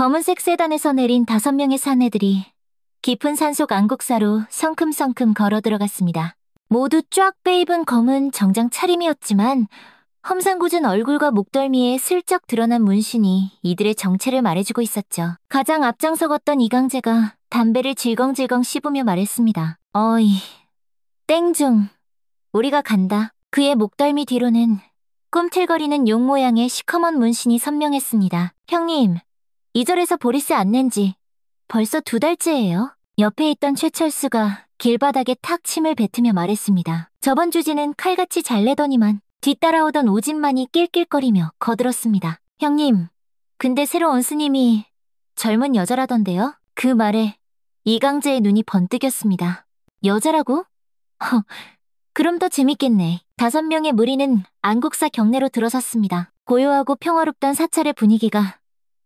검은색 세단에서 내린 5명의 사내들이 깊은 산속 안국사로 성큼성큼 걸어 들어갔습니다. 모두 쫙 빼입은 검은 정장 차림이었지만 험상궂은 얼굴과 목덜미에 슬쩍 드러난 문신이 이들의 정체를 말해주고 있었죠. 가장 앞장서갔던 이강재가 담배를 질겅질겅 씹으며 말했습니다. 어이, 땡중, 우리가 간다. 그의 목덜미 뒤로는 꿈틀거리는 용 모양의 시커먼 문신이 선명했습니다. 형님, 이 절에서 보리스 안 낸지 벌써 2달째예요. 옆에 있던 최철수가 길바닥에 탁 침을 뱉으며 말했습니다. 저번 주지는 칼같이 잘 내더니만 뒤따라오던 오진만이 낄낄거리며 거들었습니다. 형님, 근데 새로 온 스님이 젊은 여자라던데요? 그 말에 이강재의 눈이 번뜩였습니다. 여자라고? 그럼 더 재밌겠네. 5명의 무리는 안국사 경내로 들어섰습니다. 고요하고 평화롭던 사찰의 분위기가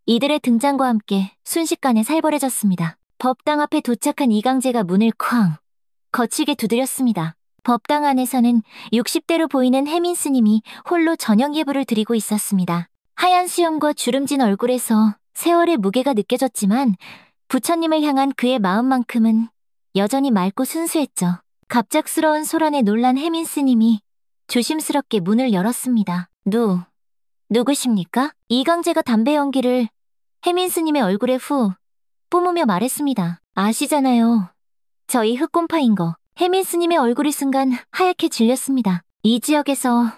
이들의 등장과 함께 순식간에 살벌해졌습니다. 법당 앞에 도착한 이강재가 문을 쾅 거칠게 두드렸습니다. 법당 안에서는 60대로 보이는 혜민 스님이 홀로 저녁 예불을 드리고 있었습니다. 하얀 수염과 주름진 얼굴에서 세월의 무게가 느껴졌지만 부처님을 향한 그의 마음만큼은 여전히 맑고 순수했죠. 갑작스러운 소란에 놀란 혜민 스님이 조심스럽게 문을 열었습니다. 누구십니까? 이강재가 담배 연기를 혜민 스님의 얼굴에 후 뿜으며 말했습니다. 아시잖아요. 저희 흑곰파인 거. 혜민 스님의 얼굴이 순간 하얗게 질렸습니다. 이 지역에서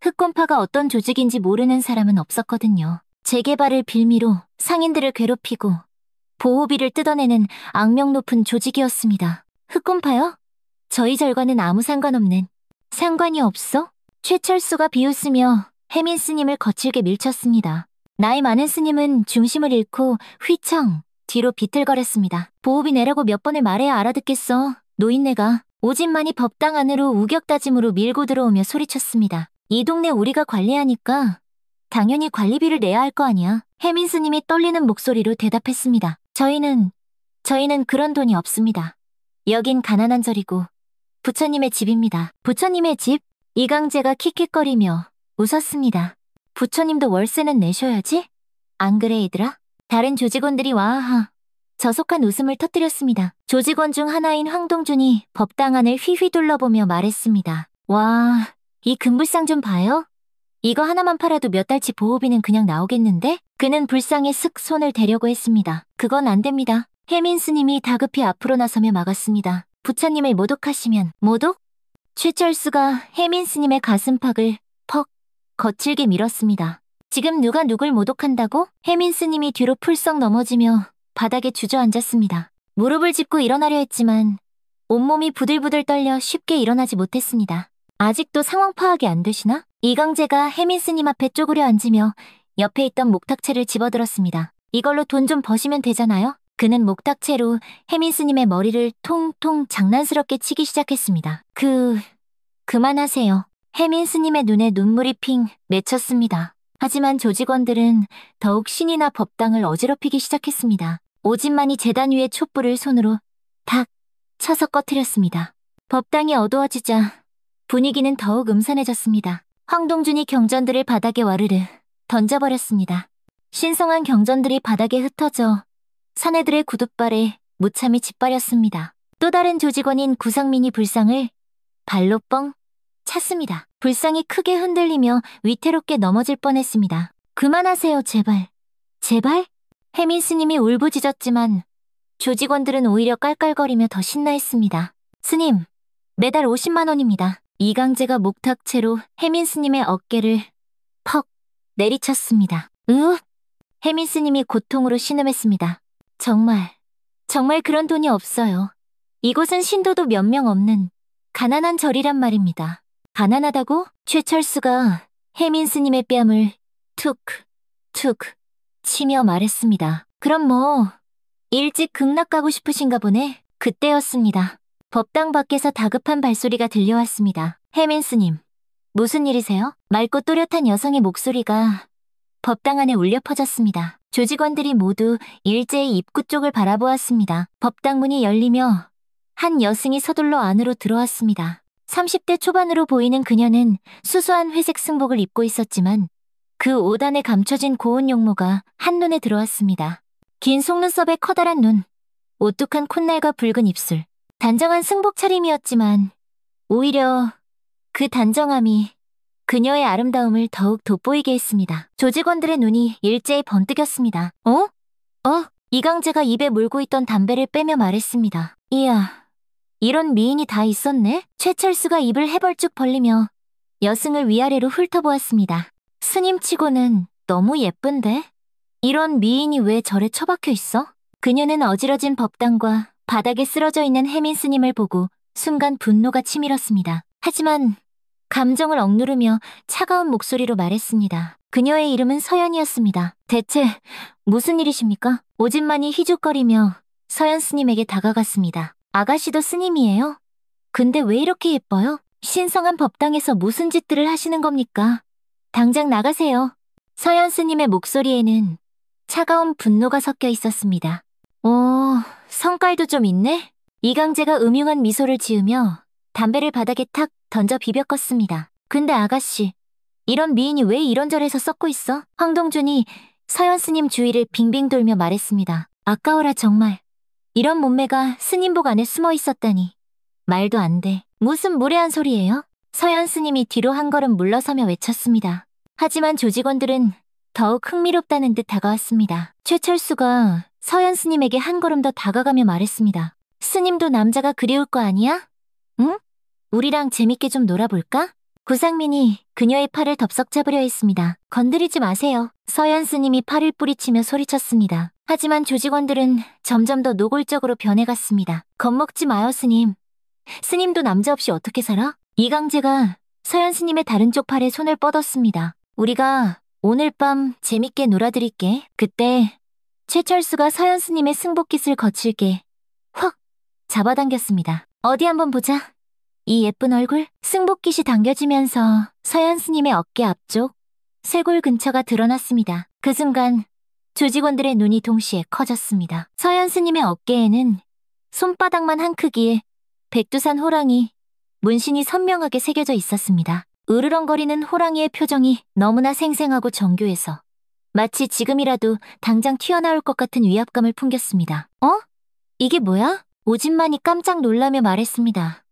흑곰파가 어떤 조직인지 모르는 사람은 없었거든요. 재개발을 빌미로 상인들을 괴롭히고 보호비를 뜯어내는 악명 높은 조직이었습니다. 흑곰파요? 저희 절과는 아무 상관없는. 상관이 없어? 최철수가 비웃으며 혜민 스님을 거칠게 밀쳤습니다. 나이 많은 스님은 중심을 잃고 휘청 뒤로 비틀거렸습니다. 보호비 내라고 몇 번을 말해야 알아듣겠어. 노인네가 오진만이 법당 안으로 우격다짐으로 밀고 들어오며 소리쳤습니다. 이 동네 우리가 관리하니까 당연히 관리비를 내야 할 거 아니야. 혜민 스님이 떨리는 목소리로 대답했습니다. 저희는 그런 돈이 없습니다. 여긴 가난한 절이고 부처님의 집입니다. 부처님의 집? 이강재가 킥킥거리며 웃었습니다. 부처님도 월세는 내셔야지? 안 그래 얘들아? 다른 조직원들이 와하하 저속한 웃음을 터뜨렸습니다. 조직원 중 하나인 황동준이 법당 안을 휘휘 둘러보며 말했습니다. 와, 이 금불상 좀 봐요. 이거 하나만 팔아도 몇 달치 보호비는 그냥 나오겠는데? 그는 불상에 슥 손을 대려고 했습니다. 그건 안 됩니다. 혜민 스님이 다급히 앞으로 나서며 막았습니다. 부처님을 모독하시면 모독? 최철수가 혜민 스님의 가슴팍을 퍽 거칠게 밀었습니다. 지금 누가 누굴 모독한다고? 혜민 스님이 뒤로 풀썩 넘어지며 바닥에 주저앉았습니다. 무릎을 짚고 일어나려 했지만 온몸이 부들부들 떨려 쉽게 일어나지 못했습니다. 아직도 상황 파악이 안 되시나? 이강재가 혜민 스님 앞에 쪼그려 앉으며 옆에 있던 목탁채를 집어들었습니다. 이걸로 돈 좀 버시면 되잖아요? 그는 목탁채로 혜민 스님의 머리를 통통 장난스럽게 치기 시작했습니다. 그만하세요. 혜민 스님의 눈에 눈물이 핑 맺혔습니다. 하지만 조직원들은 더욱 신이 나 법당을 어지럽히기 시작했습니다. 오진만이 제단 위에 촛불을 손으로 탁 쳐서 꺼트렸습니다. 법당이 어두워지자 분위기는 더욱 음산해졌습니다. 황동준이 경전들을 바닥에 와르르 던져버렸습니다. 신성한 경전들이 바닥에 흩어져 사내들의 구둣발에 무참히 짓밟였습니다. 또 다른 조직원인 구상민이 불상을 발로 뻥 찼습니다. 불상이 크게 흔들리며 위태롭게 넘어질 뻔했습니다. 그만하세요, 제발. 제발? 혜민 스님이 울부짖었지만 조직원들은 오히려 깔깔거리며 더 신나했습니다. 스님, 매달 50만 원입니다. 이강재가 목탁채로 혜민 스님의 어깨를 퍽 내리쳤습니다. 혜민 스님이 고통으로 신음했습니다. 정말 그런 돈이 없어요. 이곳은 신도도 몇 명 없는 가난한 절이란 말입니다. 가난하다고? 최철수가 혜민 스님의 뺨을 툭 치며 말했습니다. 그럼 일찍 극락 가고 싶으신가 보네. 그때였습니다. 법당 밖에서 다급한 발소리가 들려왔습니다. 혜민 스님, 무슨 일이세요? 맑고 또렷한 여성의 목소리가 법당 안에 울려 퍼졌습니다. 조직원들이 모두 일제히 입구 쪽을 바라보았습니다. 법당 문이 열리며 한 여승이 서둘러 안으로 들어왔습니다. 30대 초반으로 보이는 그녀는 수수한 회색 승복을 입고 있었지만 그 오단에 감춰진 고운 용모가 한눈에 들어왔습니다. 긴 속눈썹에 커다란 눈, 오뚝한 콧날과 붉은 입술. 단정한 승복 차림이었지만 오히려 그 단정함이 그녀의 아름다움을 더욱 돋보이게 했습니다. 조직원들의 눈이 일제히 번뜩였습니다. 어? 이강재가 입에 물고 있던 담배를 빼며 말했습니다. 이야, 이런 미인이 다 있었네? 최철수가 입을 해벌쭉 벌리며 여승을 위아래로 훑어보았습니다. 스님치고는 너무 예쁜데? 이런 미인이 왜 절에 처박혀 있어? 그녀는 어지러진 법당과 바닥에 쓰러져 있는 혜민 스님을 보고 순간 분노가 치밀었습니다. 하지만 감정을 억누르며 차가운 목소리로 말했습니다. 그녀의 이름은 서연이었습니다. 대체 무슨 일이십니까? 오진만이 희죽거리며 서연 스님에게 다가갔습니다. 아가씨도 스님이에요? 근데 왜 이렇게 예뻐요? 신성한 법당에서 무슨 짓들을 하시는 겁니까? 당장 나가세요. 서연 스님의 목소리에는 차가운 분노가 섞여 있었습니다. 성깔도 좀 있네? 이강재가 음흉한 미소를 지으며 담배를 바닥에 탁 던져 비벼 껐습니다. 근데 아가씨, 이런 미인이 왜 이런 절에서 썩고 있어? 황동준이 서연 스님 주위를 빙빙 돌며 말했습니다. 아까워라 정말. 이런 몸매가 스님복 안에 숨어 있었다니. 말도 안 돼. 무슨 무례한 소리예요? 서연 스님이 뒤로 한 걸음 물러서며 외쳤습니다. 하지만 조직원들은 더욱 흥미롭다는 듯 다가왔습니다. 최철수가 서연 스님에게 한 걸음 더 다가가며 말했습니다. 스님도 남자가 그리울 거 아니야? 응? 우리랑 재밌게 좀 놀아볼까? 구상민이 그녀의 팔을 덥석 잡으려 했습니다. 건드리지 마세요. 서연 스님이 팔을 뿌리치며 소리쳤습니다. 하지만 조직원들은 점점 더 노골적으로 변해갔습니다. 겁먹지 마요, 스님. 스님도 남자 없이 어떻게 살아? 이강재가 서연 스님의 다른 쪽 팔에 손을 뻗었습니다. 우리가 오늘 밤 재밌게 놀아드릴게. 그때 최철수가 서연 스님의 승복깃을 거칠게 확 잡아당겼습니다. 어디 한번 보자. 이 예쁜 얼굴. 승복깃이 당겨지면서 서연 스님의 어깨 앞쪽 쇄골 근처가 드러났습니다. 그 순간 조직원들의 눈이 동시에 커졌습니다. 서연 스님의 어깨에는 손바닥만 한 크기의 백두산 호랑이 문신이 선명하게 새겨져 있었습니다. 으르렁거리는 호랑이의 표정이 너무나 생생하고 정교해서 마치 지금이라도 당장 튀어나올 것 같은 위압감을 풍겼습니다. 이게 뭐야? 오진만이 깜짝 놀라며 말했습니다.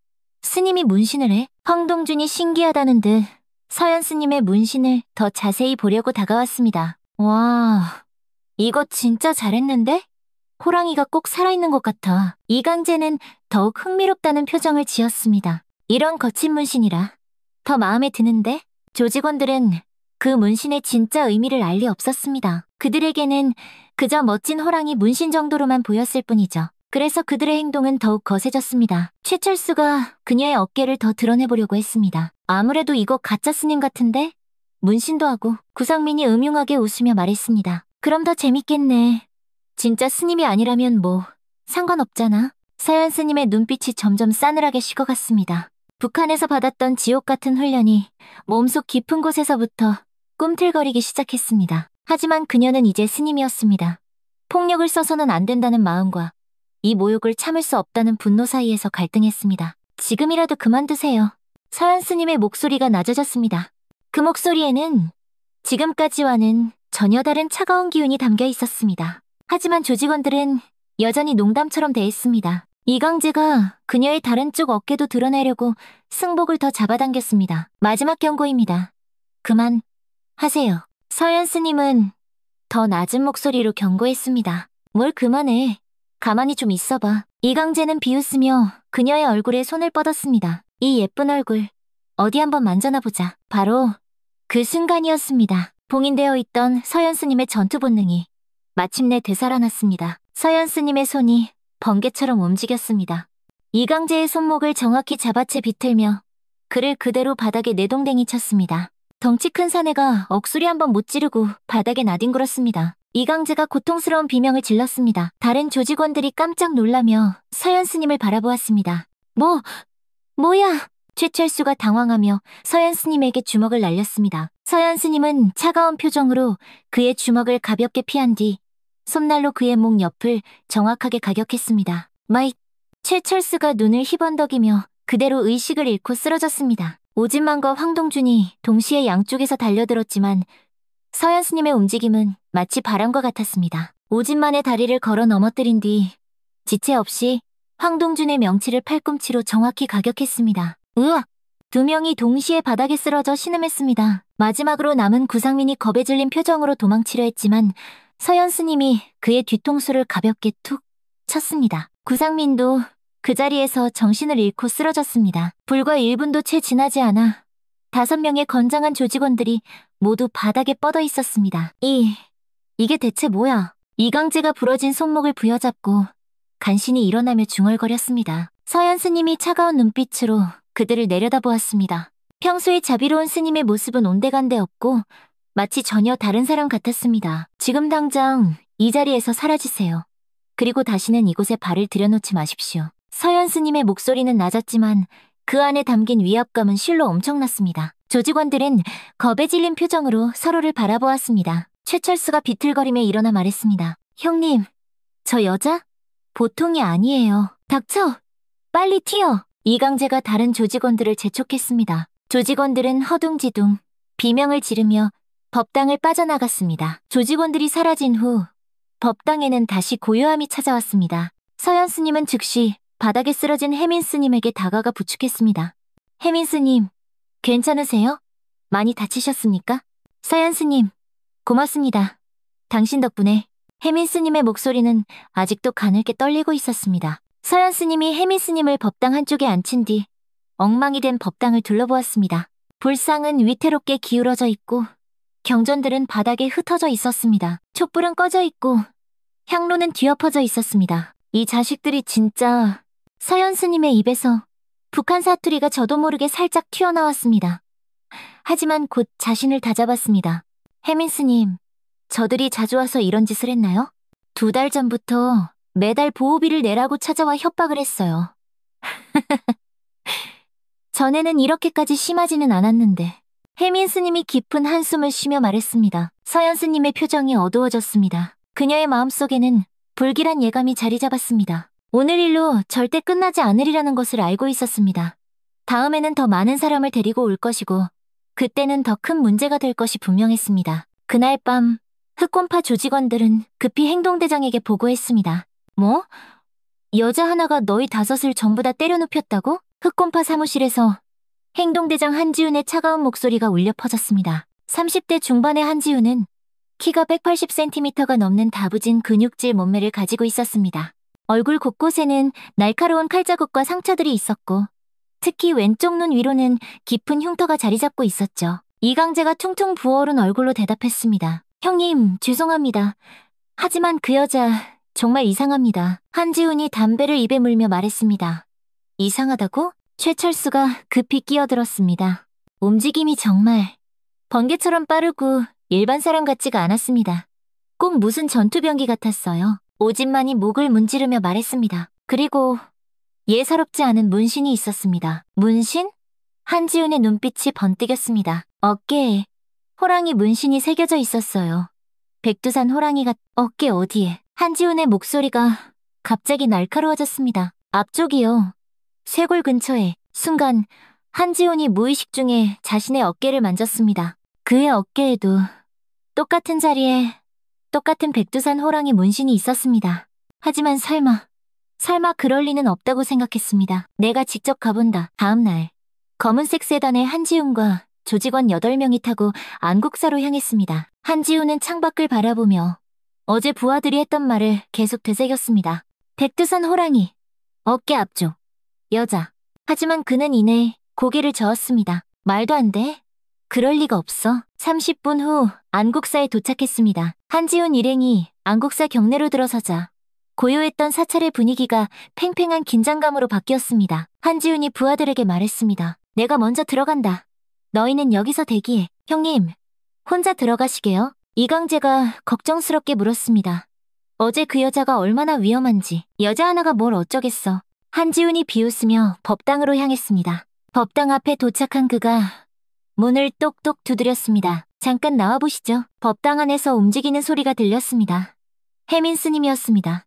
스님이 문신을 해? 황동준이 신기하다는 듯 서연 스님의 문신을 더 자세히 보려고 다가왔습니다. 와, 이거 진짜 잘했는데? 호랑이가 꼭 살아있는 것 같아. 이강재는 더욱 흥미롭다는 표정을 지었습니다. 이런 거친 문신이라 더 마음에 드는데? 조직원들은 그 문신의 진짜 의미를 알 리 없었습니다. 그들에게는 그저 멋진 호랑이 문신 정도로만 보였을 뿐이죠. 그래서 그들의 행동은 더욱 거세졌습니다. 최철수가 그녀의 어깨를 더 드러내보려고 했습니다. 아무래도 이거 가짜 스님 같은데? 문신도 하고. 구상민이 음흉하게 웃으며 말했습니다. 그럼 더 재밌겠네. 진짜 스님이 아니라면 뭐 상관없잖아. 서연 스님의 눈빛이 점점 싸늘하게 식어갔습니다. 북한에서 받았던 지옥 같은 훈련이 몸속 깊은 곳에서부터 꿈틀거리기 시작했습니다. 하지만 그녀는 이제 스님이었습니다. 폭력을 써서는 안 된다는 마음과 이 모욕을 참을 수 없다는 분노 사이에서 갈등했습니다. 지금이라도 그만두세요. 서연 스님의 목소리가 낮아졌습니다. 그 목소리에는 지금까지와는 전혀 다른 차가운 기운이 담겨 있었습니다. 하지만 조직원들은 여전히 농담처럼 대했습니다. 이강재가 그녀의 다른 쪽 어깨도 드러내려고 승복을 더 잡아당겼습니다. 마지막 경고입니다. 그만 하세요. 서연 스님은 더 낮은 목소리로 경고했습니다. 뭘 그만해. 가만히 좀 있어봐. 이강재는 비웃으며 그녀의 얼굴에 손을 뻗었습니다. 이 예쁜 얼굴 어디 한번 만져나 보자. 바로 그 순간이었습니다. 봉인되어 있던 서연 스님의 전투 본능이 마침내 되살아났습니다. 서연 스님의 손이 번개처럼 움직였습니다. 이강재의 손목을 정확히 잡아채 비틀며 그를 그대로 바닥에 내동댕이 쳤습니다. 덩치 큰 사내가 억소리 한번 못 지르고 바닥에 나뒹굴었습니다. 이강재가 고통스러운 비명을 질렀습니다. 다른 조직원들이 깜짝 놀라며 서연 스님을 바라보았습니다. 뭐야? 최철수가 당황하며 서연 스님에게 주먹을 날렸습니다. 서연 스님은 차가운 표정으로 그의 주먹을 가볍게 피한 뒤 손날로 그의 목 옆을 정확하게 가격했습니다. 최철수가 눈을 희번덕이며 그대로 의식을 잃고 쓰러졌습니다. 오진만과 황동준이 동시에 양쪽에서 달려들었지만 서연 스님의 움직임은 마치 바람과 같았습니다. 오진만의 다리를 걸어 넘어뜨린 뒤 지체 없이 황동준의 명치를 팔꿈치로 정확히 가격했습니다. 으악! 두 명이 동시에 바닥에 쓰러져 신음했습니다. 마지막으로 남은 구상민이 겁에 질린 표정으로 도망치려 했지만 서현 스님이 그의 뒤통수를 가볍게 툭 쳤습니다. 구상민도 그 자리에서 정신을 잃고 쓰러졌습니다. 불과 1분도 채 지나지 않아 5명의 건장한 조직원들이 모두 바닥에 뻗어 있었습니다. 이게 대체 뭐야? 이강재가 부러진 손목을 부여잡고 간신히 일어나며 중얼거렸습니다. 서현 스님이 차가운 눈빛으로 그들을 내려다보았습니다. 평소에 자비로운 스님의 모습은 온데간데 없고 마치 전혀 다른 사람 같았습니다. 지금 당장 이 자리에서 사라지세요. 그리고 다시는 이곳에 발을 들여놓지 마십시오. 서현 스님의 목소리는 낮았지만 그 안에 담긴 위압감은 실로 엄청났습니다. 조직원들은 겁에 질린 표정으로 서로를 바라보았습니다. 최철수가 비틀거리며 일어나 말했습니다. 형님, 저 여자? 보통이 아니에요. 닥쳐! 빨리 튀어! 이강재가 다른 조직원들을 재촉했습니다. 조직원들은 허둥지둥 비명을 지르며 법당을 빠져나갔습니다. 조직원들이 사라진 후 법당에는 다시 고요함이 찾아왔습니다. 서현 스님은 즉시 바닥에 쓰러진 혜민 스님에게 다가가 부축했습니다. 혜민 스님, 괜찮으세요? 많이 다치셨습니까? 서현 스님, 고맙습니다. 당신 덕분에. 혜민 스님의 목소리는 아직도 가늘게 떨리고 있었습니다. 서현 스님이 혜민 스님을 법당 한쪽에 앉힌 뒤 엉망이 된 법당을 둘러보았습니다. 불상은 위태롭게 기울어져 있고 경전들은 바닥에 흩어져 있었습니다. 촛불은 꺼져 있고 향로는 뒤엎어져 있었습니다. 이 자식들이 진짜... 서현 스님의 입에서 북한 사투리가 저도 모르게 살짝 튀어나왔습니다. 하지만 곧 자신을 다잡았습니다. 혜민 스님, 저들이 자주 와서 이런 짓을 했나요? 2달 전부터 매달 보호비를 내라고 찾아와 협박을 했어요. 전에는 이렇게까지 심하지는 않았는데. 혜민 스님이 깊은 한숨을 쉬며 말했습니다. 서현 스님의 표정이 어두워졌습니다. 그녀의 마음속에는 불길한 예감이 자리 잡았습니다. 오늘 일로 절대 끝나지 않으리라는 것을 알고 있었습니다. 다음에는 더 많은 사람을 데리고 올 것이고 그때는 더 큰 문제가 될 것이 분명했습니다. 그날 밤 흑곰파 조직원들은 급히 행동대장에게 보고했습니다. 뭐? 여자 하나가 너희 5을 전부 다 때려 눕혔다고? 흑곰파 사무실에서 행동대장 한지훈의 차가운 목소리가 울려 퍼졌습니다. 30대 중반의 한지훈은 키가 180cm가 넘는 다부진 근육질 몸매를 가지고 있었습니다. 얼굴 곳곳에는 날카로운 칼자국과 상처들이 있었고 특히 왼쪽 눈 위로는 깊은 흉터가 자리 잡고 있었죠. 이강재가 퉁퉁 부어오른 얼굴로 대답했습니다. 형님, 죄송합니다. 하지만 그 여자 정말 이상합니다. 한지훈이 담배를 입에 물며 말했습니다. 이상하다고? 최철수가 급히 끼어들었습니다. 움직임이 정말 번개처럼 빠르고 일반 사람 같지가 않았습니다. 꼭 무슨 전투병기 같았어요. 오진만이 목을 문지르며 말했습니다. 그리고 예사롭지 않은 문신이 있었습니다. 문신? 한지훈의 눈빛이 번뜩였습니다. 어깨에 호랑이 문신이 새겨져 있었어요. 백두산 호랑이가 어깨 어디에? 한지훈의 목소리가 갑자기 날카로워졌습니다. 앞쪽이요. 쇄골 근처에. 순간 한지훈이 무의식 중에 자신의 어깨를 만졌습니다. 그의 어깨에도 똑같은 자리에 똑같은 백두산 호랑이 문신이 있었습니다. 하지만 설마 그럴 리는 없다고 생각했습니다. 내가 직접 가본다. 다음 날 검은색 세단에 한지훈과 조직원 8명이 타고 안국사로 향했습니다. 한지훈은 창밖을 바라보며 어제 부하들이 했던 말을 계속 되새겼습니다. 백두산 호랑이, 어깨 앞쪽, 여자. 하지만 그는 이내 고개를 저었습니다. 말도 안 돼. 그럴 리가 없어. 30분 후 안국사에 도착했습니다. 한지훈 일행이 안국사 경내로 들어서자 고요했던 사찰의 분위기가 팽팽한 긴장감으로 바뀌었습니다. 한지훈이 부하들에게 말했습니다. 내가 먼저 들어간다. 너희는 여기서 대기해. 형님, 혼자 들어가시게요? 이강재가 걱정스럽게 물었습니다. 어제 그 여자가 얼마나 위험한지. 여자 하나가 뭘 어쩌겠어. 한지훈이 비웃으며 법당으로 향했습니다. 법당 앞에 도착한 그가 문을 똑똑 두드렸습니다. 잠깐 나와보시죠. 법당 안에서 움직이는 소리가 들렸습니다. 혜민 스님이었습니다.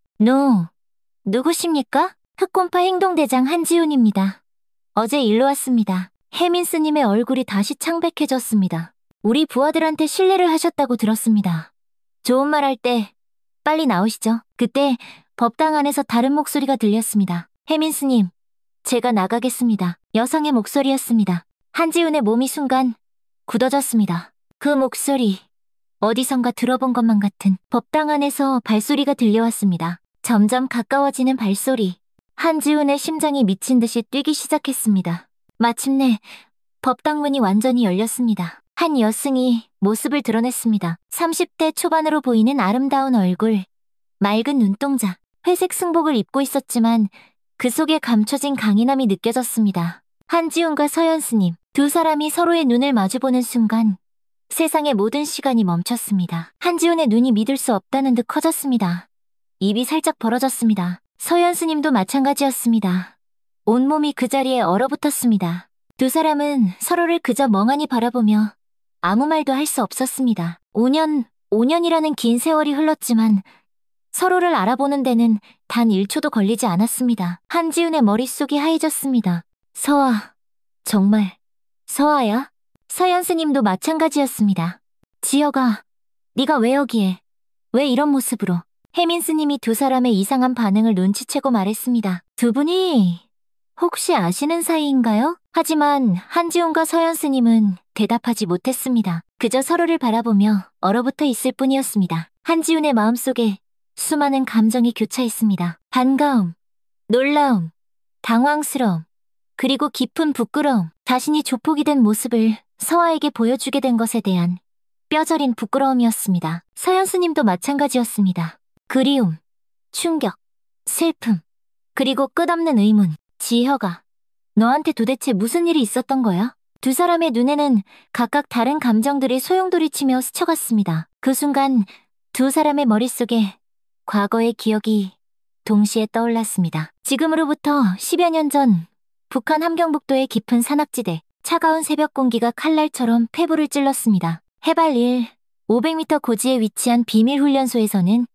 누구십니까? 흑곰파 행동대장 한지훈입니다. 어제 일로 왔습니다. 혜민 스님의 얼굴이 다시 창백해졌습니다. 우리 부하들한테 신뢰를 하셨다고 들었습니다. 좋은 말 할 때 빨리 나오시죠. 그때 법당 안에서 다른 목소리가 들렸습니다. 혜민 스님, 제가 나가겠습니다. 여성의 목소리였습니다. 한지훈의 몸이 순간 굳어졌습니다. 그 목소리, 어디선가 들어본 것만 같은. 법당 안에서 발소리가 들려왔습니다. 점점 가까워지는 발소리. 한지훈의 심장이 미친 듯이 뛰기 시작했습니다. 마침내 법당 문이 완전히 열렸습니다. 한 여승이 모습을 드러냈습니다. 30대 초반으로 보이는 아름다운 얼굴, 맑은 눈동자, 회색 승복을 입고 있었지만 그 속에 감춰진 강인함이 느껴졌습니다. 한지훈과 서연 스님, 두 사람이 서로의 눈을 마주보는 순간 세상의 모든 시간이 멈췄습니다. 한지훈의 눈이 믿을 수 없다는 듯 커졌습니다. 입이 살짝 벌어졌습니다. 서연 스님도 마찬가지였습니다. 온몸이 그 자리에 얼어붙었습니다. 두 사람은 서로를 그저 멍하니 바라보며 아무 말도 할 수 없었습니다. 5년이라는 긴 세월이 흘렀지만 서로를 알아보는 데는 단 1초도 걸리지 않았습니다. 한지훈의 머릿속이 하얘졌습니다. 서아, 정말 서아야? 서연 스님도 마찬가지였습니다. 지혁아, 네가 왜 여기에? 왜 이런 모습으로? 혜민 스님이 두 사람의 이상한 반응을 눈치채고 말했습니다. 두 분이 혹시 아시는 사이인가요? 하지만 한지훈과 서연 스님은 대답하지 못했습니다. 그저 서로를 바라보며 얼어붙어 있을 뿐이었습니다. 한지훈의 마음속에 수많은 감정이 교차했습니다. 반가움, 놀라움, 당황스러움, 그리고 깊은 부끄러움. 자신이 조폭이 된 모습을 서아에게 보여주게 된 것에 대한 뼈저린 부끄러움이었습니다. 서연 스님도 마찬가지였습니다. 그리움, 충격, 슬픔, 그리고 끝없는 의문. 지혁아, 너한테 도대체 무슨 일이 있었던 거야? 두 사람의 눈에는 각각 다른 감정들이 소용돌이치며 스쳐갔습니다. 그 순간 두 사람의 머릿속에 과거의 기억이 동시에 떠올랐습니다. 지금으로부터 10여 년 전 북한 함경북도의 깊은 산악지대, 차가운 새벽 공기가 칼날처럼 폐부를 찔렀습니다. 해발 500m 고지에 위치한 비밀훈련소에서는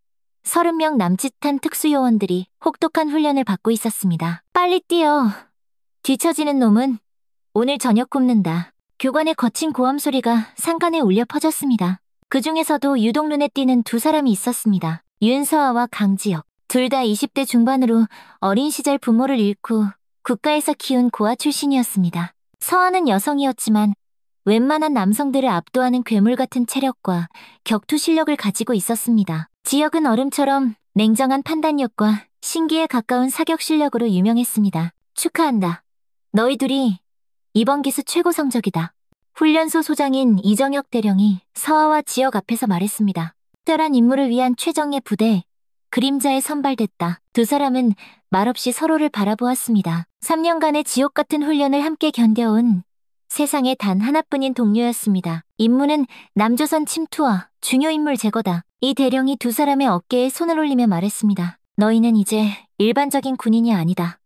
30명 남짓한 특수요원들이 혹독한 훈련을 받고 있었습니다. 빨리 뛰어. 뒤처지는 놈은 오늘 저녁 굽는다. 교관의 거친 고함 소리가 산간에 울려 퍼졌습니다. 그 중에서도 유독 눈에 띄는 두 사람이 있었습니다. 윤서아와 강지혁. 둘 다 20대 중반으로 어린 시절 부모를 잃고 국가에서 키운 고아 출신이었습니다. 서아는 여성이었지만 웬만한 남성들을 압도하는 괴물 같은 체력과 격투 실력을 가지고 있었습니다. 지혁은 얼음처럼 냉정한 판단력과 신기에 가까운 사격 실력으로 유명했습니다. 축하한다. 너희 둘이 이번 기수 최고 성적이다. 훈련소 소장인 이정혁 대령이 서아와 지혁 앞에서 말했습니다. 특별한 임무를 위한 최정예 부대, 그림자에 선발됐다. 두 사람은 말없이 서로를 바라보았습니다. 3년간의 지옥 같은 훈련을 함께 견뎌온 세상에 단 하나뿐인 동료였습니다. 임무는 남조선 침투와 중요 인물 제거다. 이 대령이 두 사람의 어깨에 손을 올리며 말했습니다. 너희는 이제 일반적인 군인이 아니다.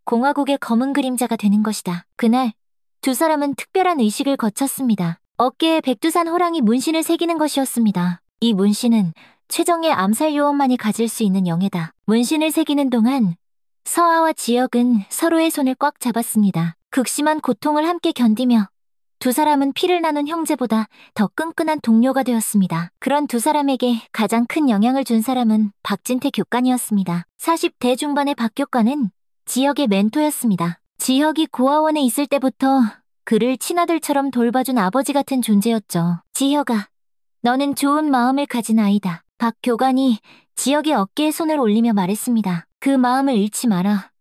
공화국의 검은 그림자가 되는 것이다. 그날 두 사람은 특별한 의식을 거쳤습니다. 어깨에 백두산 호랑이 문신을 새기는 것이었습니다. 이 문신은 최정예 암살 요원만이 가질 수 있는 영예다. 문신을 새기는 동안 서아와 지혁은 서로의 손을 꽉 잡았습니다. 극심한 고통을 함께 견디며 두 사람은 피를 나눈 형제보다 더 끈끈한 동료가 되었습니다. 그런 두 사람에게 가장 큰 영향을 준 사람은 박진태 교관이었습니다. 40대 중반의 박 교관은 지혁의 멘토였습니다. 지혁이 고아원에 있을 때부터 그를 친아들처럼 돌봐준 아버지 같은 존재였죠. 지혁아, 너는 좋은 마음을 가진 아이다. 박 교관이 지혁의 어깨에 손을 올리며 말했습니다. 그 마음을 잃지 마라.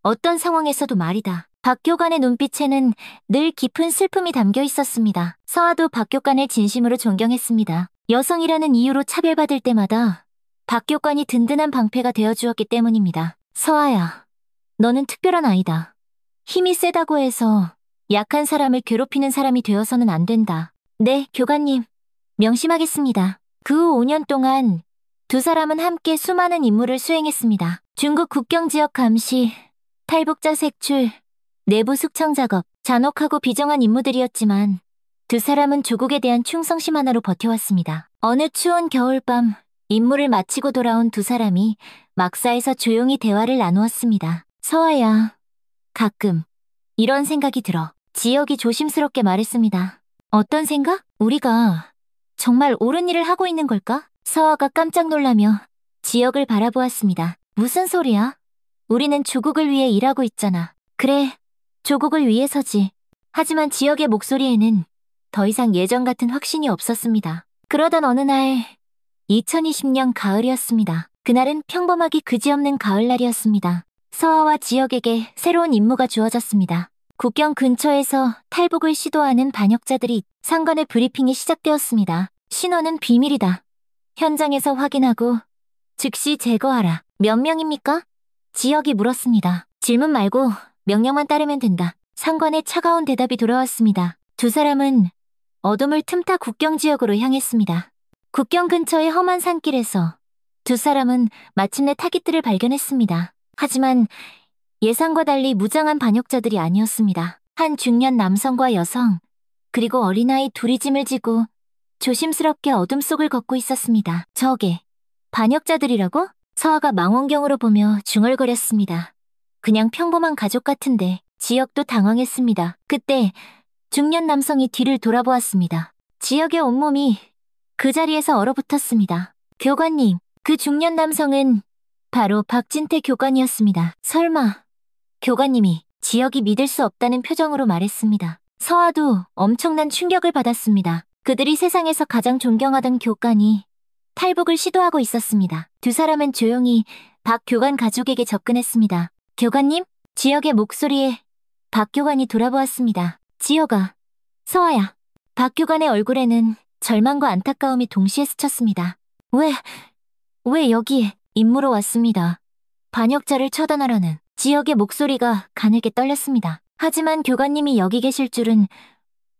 어떤 상황에서도 말이다. 박 교관의 눈빛에는 늘 깊은 슬픔이 담겨 있었습니다. 서아도 박 교관을 진심으로 존경했습니다. 여성이라는 이유로 차별받을 때마다 박 교관이 든든한 방패가 되어주었기 때문입니다. 서아야, 너는 특별한 아이다. 힘이 세다고 해서 약한 사람을 괴롭히는 사람이 되어서는 안 된다. 네, 교관님. 명심하겠습니다. 그 후 5년 동안 두 사람은 함께 수많은 임무를 수행했습니다. 중국 국경 지역 감시, 탈북자 색출, 내부 숙청 작업, 잔혹하고 비정한 임무들이었지만 두 사람은 조국에 대한 충성심 하나로 버텨왔습니다. 어느 추운 겨울밤 임무를 마치고 돌아온 두 사람이 막사에서 조용히 대화를 나누었습니다. 서아야, 가끔 이런 생각이 들어. 지혁이 조심스럽게 말했습니다. 어떤 생각? 우리가 정말 옳은 일을 하고 있는 걸까? 서아가 깜짝 놀라며 지역을 바라보았습니다. 무슨 소리야? 우리는 조국을 위해 일하고 있잖아. 그래, 조국을 위해서지. 하지만 지역의 목소리에는 더 이상 예전 같은 확신이 없었습니다. 그러던 어느 날, 2020년 가을이었습니다. 그날은 평범하기 그지없는 가을날이었습니다. 서아와 지역에게 새로운 임무가 주어졌습니다. 국경 근처에서 탈북을 시도하는 반역자들이 상관의 브리핑이 시작되었습니다. 신원은 비밀이다. 현장에서 확인하고 즉시 제거하라. 몇 명입니까? 지역이 물었습니다. 질문 말고 명령만 따르면 된다. 상관의 차가운 대답이 돌아왔습니다. 두 사람은 어둠을 틈타 국경 지역으로 향했습니다. 국경 근처의 험한 산길에서 두 사람은 마침내 타깃들을 발견했습니다. 하지만 예상과 달리 무장한 반역자들이 아니었습니다. 한 중년 남성과 여성, 그리고 어린아이 둘이 짐을 지고 조심스럽게 어둠 속을 걷고 있었습니다. 저게 반역자들이라고? 서아가 망원경으로 보며 중얼거렸습니다. 그냥 평범한 가족 같은데. 지역도 당황했습니다. 그때 중년 남성이 뒤를 돌아보았습니다. 지역의 온몸이 그 자리에서 얼어붙었습니다. 교관님, 그 중년 남성은 바로 박진태 교관이었습니다. 설마 교관님이 지역이 믿을 수 없다는 표정으로 말했습니다. 서아도 엄청난 충격을 받았습니다. 그들이 세상에서 가장 존경하던 교관이 탈북을 시도하고 있었습니다. 두 사람은 조용히 박 교관 가족에게 접근했습니다. 교관님? 지역의 목소리에 박 교관이 돌아보았습니다. 지역아, 서아야. 박 교관의 얼굴에는 절망과 안타까움이 동시에 스쳤습니다. 왜 여기에? 임무로 왔습니다. 반역자를 처단하라는. 지역의 목소리가 가늘게 떨렸습니다. 하지만 교관님이 여기 계실 줄은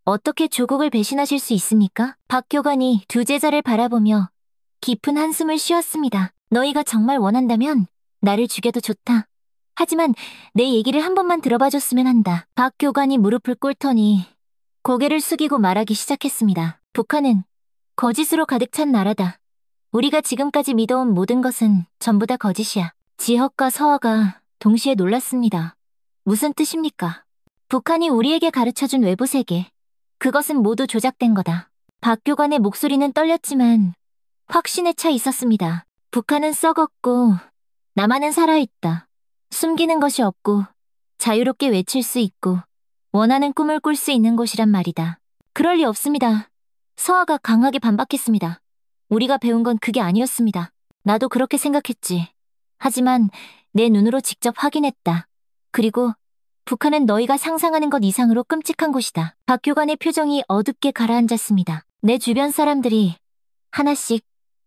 어떻게 조국을 배신하실 수 있습니까? 박 교관이 두 제자를 바라보며 깊은 한숨을 쉬었습니다. 너희가 정말 원한다면 나를 죽여도 좋다. 하지만 내 얘기를 한 번만 들어봐줬으면 한다. 박 교관이 무릎을 꿇더니 고개를 숙이고 말하기 시작했습니다. 북한은 거짓으로 가득 찬 나라다. 우리가 지금까지 믿어온 모든 것은 전부 다 거짓이야. 지혁과 서아가 동시에 놀랐습니다. 무슨 뜻입니까? 북한이 우리에게 가르쳐준 외부 세계. 그것은 모두 조작된 거다. 박 교관의 목소리는 떨렸지만 확신에 차 있었습니다. 북한은 썩었고 남한은 살아있다. 숨기는 것이 없고 자유롭게 외칠 수 있고 원하는 꿈을 꿀 수 있는 곳이란 말이다. 그럴 리 없습니다. 서아가 강하게 반박했습니다. 우리가 배운 건 그게 아니었습니다. 나도 그렇게 생각했지. 하지만 내 눈으로 직접 확인했다. 그리고 북한은 너희가 상상하는 것 이상으로 끔찍한 곳이다. 박 교관의 표정이 어둡게 가라앉았습니다. 내 주변 사람들이 하나씩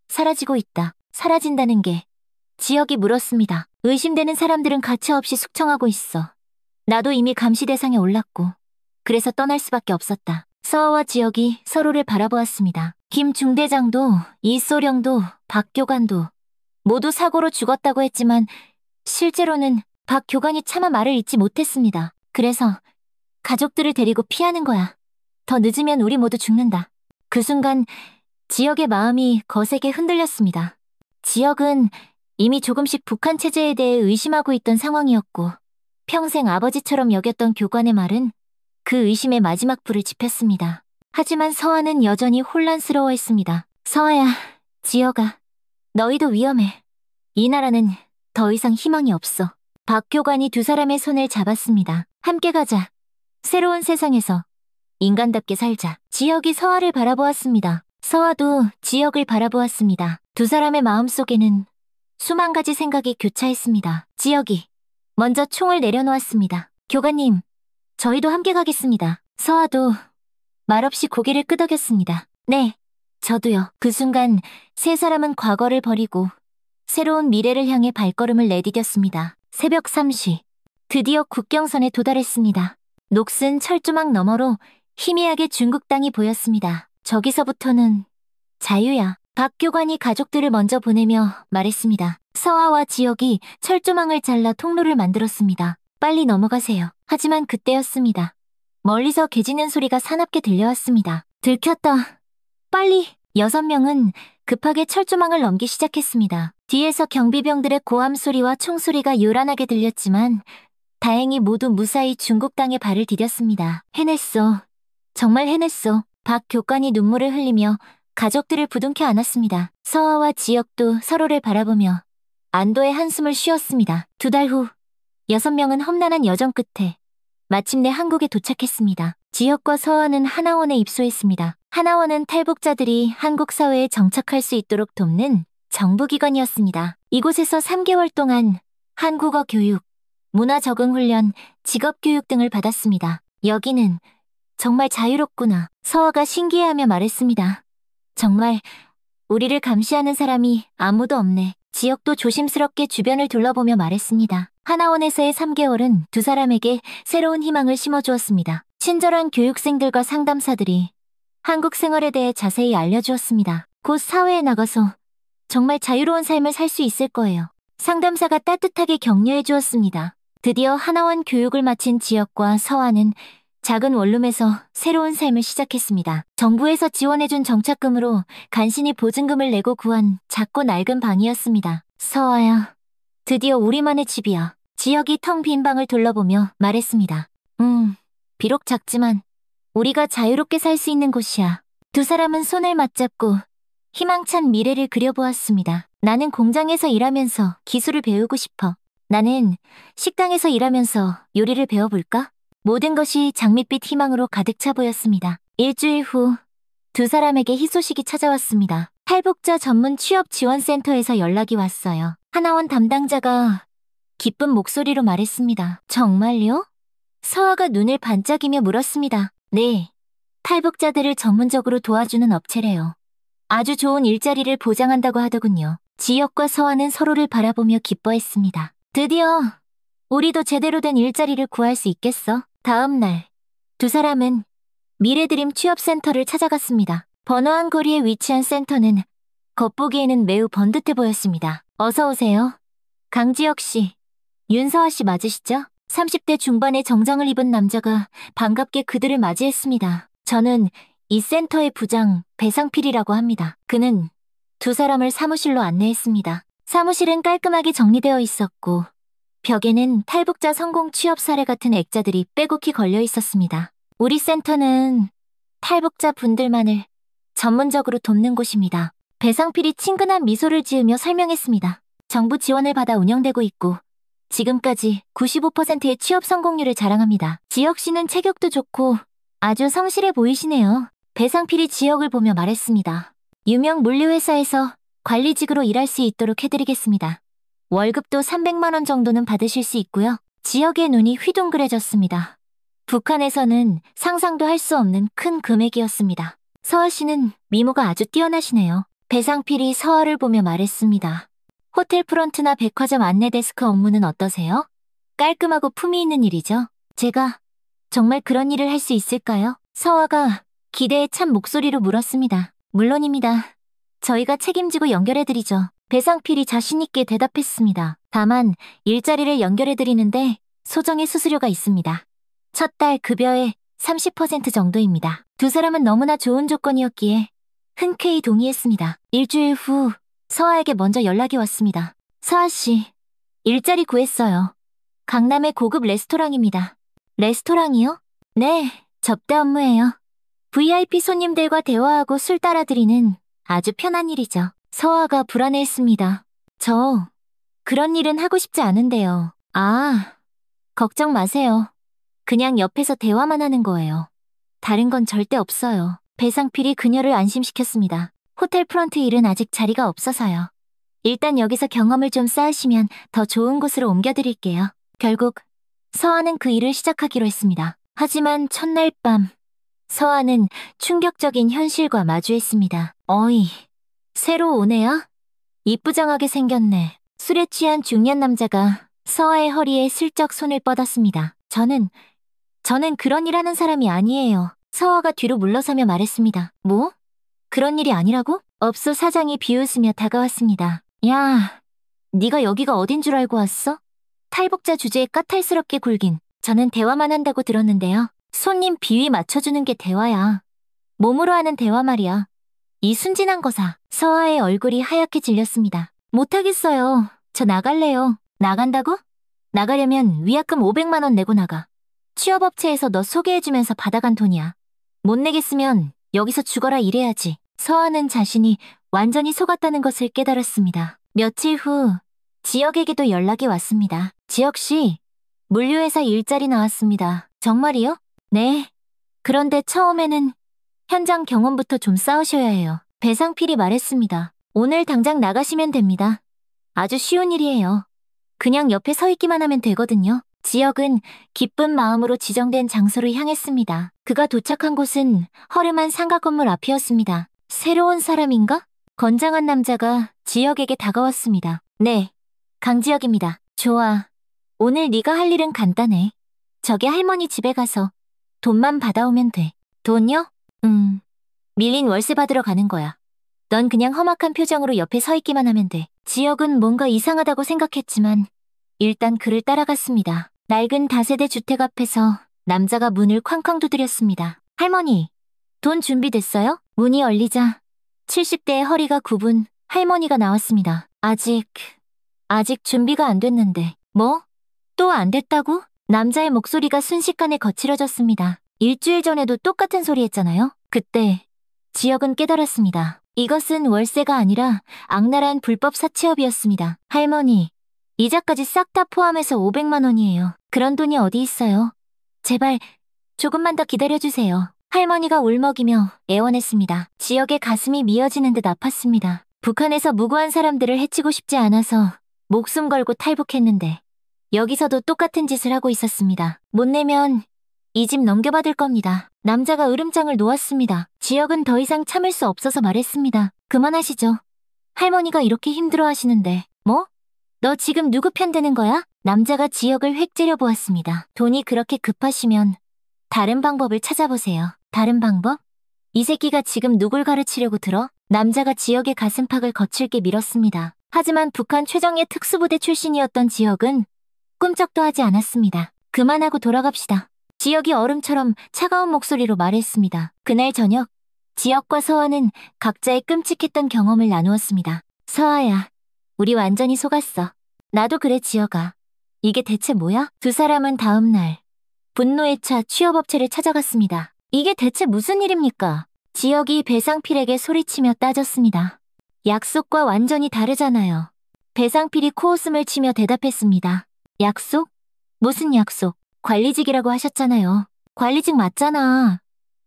사라지고 있다. 사라진다는 게 지역이 물었습니다. 의심되는 사람들은 가차없이 숙청하고 있어. 나도 이미 감시 대상에 올랐고 그래서 떠날 수밖에 없었다. 서아와 지역이 서로를 바라보았습니다. 김 중대장도 이소령도 박 교관도 모두 사고로 죽었다고 했지만 실제로는 박 교관이 차마 말을 잇지 못했습니다. 그래서 가족들을 데리고 피하는 거야. 더 늦으면 우리 모두 죽는다. 그 순간 지역의 마음이 거세게 흔들렸습니다. 지역은 이미 조금씩 북한 체제에 대해 의심하고 있던 상황이었고 평생 아버지처럼 여겼던 교관의 말은 그 의심의 마지막 불을 지폈습니다. 하지만 서아는 여전히 혼란스러워했습니다. 서아야, 지역아, 너희도 위험해. 이 나라는 더 이상 희망이 없어. 박 교관이 두 사람의 손을 잡았습니다. 함께 가자. 새로운 세상에서 인간답게 살자. 지역이 서아를 바라보았습니다. 서아도 지역을 바라보았습니다. 두 사람의 마음속에는 수만 가지 생각이 교차했습니다. 지역이 먼저 총을 내려놓았습니다. 교관님, 저희도 함께 가겠습니다. 서아도 말없이 고개를 끄덕였습니다. 네, 저도요. 그 순간 세 사람은 과거를 버리고 새로운 미래를 향해 발걸음을 내디뎠습니다. 새벽 3시, 드디어 국경선에 도달했습니다. 녹슨 철조망 너머로 희미하게 중국 땅이 보였습니다. 저기서부터는 자유야. 박 교관이 가족들을 먼저 보내며 말했습니다. 서아와 지역이 철조망을 잘라 통로를 만들었습니다. 빨리 넘어가세요. 하지만 그때였습니다. 멀리서 개 짖는 소리가 사납게 들려왔습니다. 들켰다. 빨리! 6명은 급하게 철조망을 넘기 시작했습니다. 뒤에서 경비병들의 고함 소리와 총소리가 요란하게 들렸지만 다행히 모두 무사히 중국 땅에 발을 디뎠습니다. 해냈어. 정말 해냈어. 박 교관이 눈물을 흘리며 가족들을 부둥켜 안았습니다. 서아와 지혁도 서로를 바라보며 안도의 한숨을 쉬었습니다. 2달 후 6명은 험난한 여정 끝에 마침내 한국에 도착했습니다. 지혁과 서아는 하나원에 입소했습니다. 하나원은 탈북자들이 한국 사회에 정착할 수 있도록 돕는 정부기관이었습니다. 이곳에서 3개월 동안 한국어 교육, 문화 적응 훈련, 직업 교육 등을 받았습니다. 여기는 정말 자유롭구나. 서아가 신기해하며 말했습니다. 정말 우리를 감시하는 사람이 아무도 없네. 지혁도 조심스럽게 주변을 둘러보며 말했습니다. 하나원에서의 3개월은 두 사람에게 새로운 희망을 심어주었습니다. 친절한 교육생들과 상담사들이 한국 생활에 대해 자세히 알려주었습니다. 곧 사회에 나가서 정말 자유로운 삶을 살 수 있을 거예요. 상담사가 따뜻하게 격려해 주었습니다. 드디어 하나원 교육을 마친 지혁과 서아는 작은 원룸에서 새로운 삶을 시작했습니다. 정부에서 지원해준 정착금으로 간신히 보증금을 내고 구한 작고 낡은 방이었습니다. 서아야, 드디어 우리만의 집이야. 지혁이 텅 빈 방을 둘러보며 말했습니다. 비록 작지만 우리가 자유롭게 살 수 있는 곳이야. 두 사람은 손을 맞잡고 희망찬 미래를 그려보았습니다. 나는 공장에서 일하면서 기술을 배우고 싶어. 나는 식당에서 일하면서 요리를 배워볼까? 모든 것이 장밋빛 희망으로 가득 차 보였습니다. 일주일 후 두 사람에게 희소식이 찾아왔습니다. 탈북자 전문 취업 지원센터에서 연락이 왔어요. 하나원 담당자가 기쁜 목소리로 말했습니다. 정말요? 서아가 눈을 반짝이며 물었습니다. 네, 탈북자들을 전문적으로 도와주는 업체래요. 아주 좋은 일자리를 보장한다고 하더군요. 지혁과 서아는 서로를 바라보며 기뻐했습니다. 드디어 우리도 제대로 된 일자리를 구할 수 있겠어. 다음 날, 두 사람은 미래드림 취업센터를 찾아갔습니다. 번화한 거리에 위치한 센터는 겉보기에는 매우 번듯해 보였습니다. 어서 오세요. 강지혁 씨, 윤서아 씨 맞으시죠? 30대 중반의 정장을 입은 남자가 반갑게 그들을 맞이했습니다. 저는 이 센터의 부장 배상필이라고 합니다. 그는 두 사람을 사무실로 안내했습니다. 사무실은 깔끔하게 정리되어 있었고 벽에는 탈북자 성공 취업 사례 같은 액자들이 빼곡히 걸려 있었습니다. 우리 센터는 탈북자 분들만을 전문적으로 돕는 곳입니다. 배상필이 친근한 미소를 지으며 설명했습니다. 정부 지원을 받아 운영되고 있고 지금까지 95%의 취업 성공률을 자랑합니다. 지혁 씨는 체격도 좋고 아주 성실해 보이시네요. 배상필이 지혁을 보며 말했습니다. 유명 물류회사에서 관리직으로 일할 수 있도록 해드리겠습니다. 월급도 300만 원 정도는 받으실 수 있고요. 지혁의 눈이 휘둥그레졌습니다. 북한에서는 상상도 할 수 없는 큰 금액이었습니다. 서아 씨는 미모가 아주 뛰어나시네요. 배상필이 서아를 보며 말했습니다. 호텔 프런트나 백화점 안내 데스크 업무는 어떠세요? 깔끔하고 품위 있는 일이죠. 제가 정말 그런 일을 할 수 있을까요? 서아가 기대에 찬 목소리로 물었습니다. 물론입니다. 저희가 책임지고 연결해드리죠. 배상필이 자신있게 대답했습니다. 다만 일자리를 연결해드리는데 소정의 수수료가 있습니다. 첫 달 급여의 30% 정도입니다. 두 사람은 너무나 좋은 조건이었기에 흔쾌히 동의했습니다. 일주일 후 서아에게 먼저 연락이 왔습니다. 서아 씨, 일자리 구했어요. 강남의 고급 레스토랑입니다. 레스토랑이요? 네, 접대 업무예요. VIP 손님들과 대화하고 술 따라드리는 아주 편한 일이죠. 서아가 불안해했습니다. 저 그런 일은 하고 싶지 않은데요. 아, 걱정 마세요. 그냥 옆에서 대화만 하는 거예요. 다른 건 절대 없어요. 배상필이 그녀를 안심시켰습니다. 호텔 프런트 일은 아직 자리가 없어서요. 일단 여기서 경험을 좀 쌓으시면 더 좋은 곳으로 옮겨드릴게요. 결국 서아는 그 일을 시작하기로 했습니다. 하지만 첫날 밤 서아는 충격적인 현실과 마주했습니다. 어이, 새로 온 애야? 이쁘장하게 생겼네. 술에 취한 중년 남자가 서아의 허리에 슬쩍 손을 뻗었습니다. 저는 그런 일 하는 사람이 아니에요. 서아가 뒤로 물러서며 말했습니다. 뭐? 그런 일이 아니라고? 업소 사장이 비웃으며 다가왔습니다. 야, 네가 여기가 어딘 줄 알고 왔어? 탈북자 주제에 까탈스럽게 굴긴. 저는 대화만 한다고 들었는데요. 손님 비위 맞춰주는 게 대화야. 몸으로 하는 대화 말이야. 이 순진한 거사. 서아의 얼굴이 하얗게 질렸습니다. 못하겠어요. 저 나갈래요. 나간다고? 나가려면 위약금 500만 원 내고 나가. 취업업체에서 너 소개해주면서 받아간 돈이야. 못 내겠으면 여기서 죽어라 이래야지. 서아는 자신이 완전히 속았다는 것을 깨달았습니다. 며칠 후 지역에게도 연락이 왔습니다. 지역씨, 물류회사 일자리 나왔습니다. 정말이요? 네. 그런데 처음에는 현장 경험부터 좀 쌓으셔야 해요. 배상필이 말했습니다. 오늘 당장 나가시면 됩니다. 아주 쉬운 일이에요. 그냥 옆에 서 있기만 하면 되거든요. 지역은 기쁜 마음으로 지정된 장소로 향했습니다. 그가 도착한 곳은 허름한 상가 건물 앞이었습니다. 새로운 사람인가? 건장한 남자가 지역에게 다가왔습니다. 네, 강지역입니다. 좋아. 오늘 네가 할 일은 간단해. 저기 할머니 집에 가서 돈만 받아오면 돼. 돈요? 밀린 월세 받으러 가는 거야. 넌 그냥 험악한 표정으로 옆에 서 있기만 하면 돼. 지역은 뭔가 이상하다고 생각했지만 일단 그를 따라갔습니다. 낡은 다세대 주택 앞에서 남자가 문을 쾅쾅 두드렸습니다. 할머니, 돈 준비됐어요? 문이 열리자 70대의 허리가 굽은 할머니가 나왔습니다. 아직 준비가 안 됐는데. 뭐? 또 안 됐다고? 남자의 목소리가 순식간에 거칠어졌습니다. 일주일 전에도 똑같은 소리 했잖아요? 그때 지역은 깨달았습니다. 이것은 월세가 아니라 악랄한 불법 사채업이었습니다. 할머니, 이자까지 싹 다 포함해서 500만 원이에요. 그런 돈이 어디 있어요? 제발 조금만 더 기다려주세요. 할머니가 울먹이며 애원했습니다. 지역의 가슴이 미어지는 듯 아팠습니다. 북한에서 무고한 사람들을 해치고 싶지 않아서 목숨 걸고 탈북했는데 여기서도 똑같은 짓을 하고 있었습니다. 못 내면 이 집 넘겨받을 겁니다. 남자가 으름장을 놓았습니다. 지역은 더 이상 참을 수 없어서 말했습니다. 그만하시죠. 할머니가 이렇게 힘들어하시는데. 뭐? 너 지금 누구 편 드는 거야? 남자가 지역을 획 째려보았습니다. 돈이 그렇게 급하시면 다른 방법을 찾아보세요. 다른 방법? 이 새끼가 지금 누굴 가르치려고 들어? 남자가 지역의 가슴팍을 거칠게 밀었습니다. 하지만 북한 최정예 특수부대 출신이었던 지역은 꿈쩍도 하지 않았습니다. 그만하고 돌아갑시다. 지역이 얼음처럼 차가운 목소리로 말했습니다. 그날 저녁, 지역과 서아는 각자의 끔찍했던 경험을 나누었습니다. 서아야, 우리 완전히 속았어. 나도 그래, 지역아. 이게 대체 뭐야? 두 사람은 다음 날 분노에 차 취업업체를 찾아갔습니다. 이게 대체 무슨 일입니까? 지역이 배상필에게 소리치며 따졌습니다. 약속과 완전히 다르잖아요. 배상필이 코웃음을 치며 대답했습니다. 약속? 무슨 약속? 관리직이라고 하셨잖아요. 관리직 맞잖아.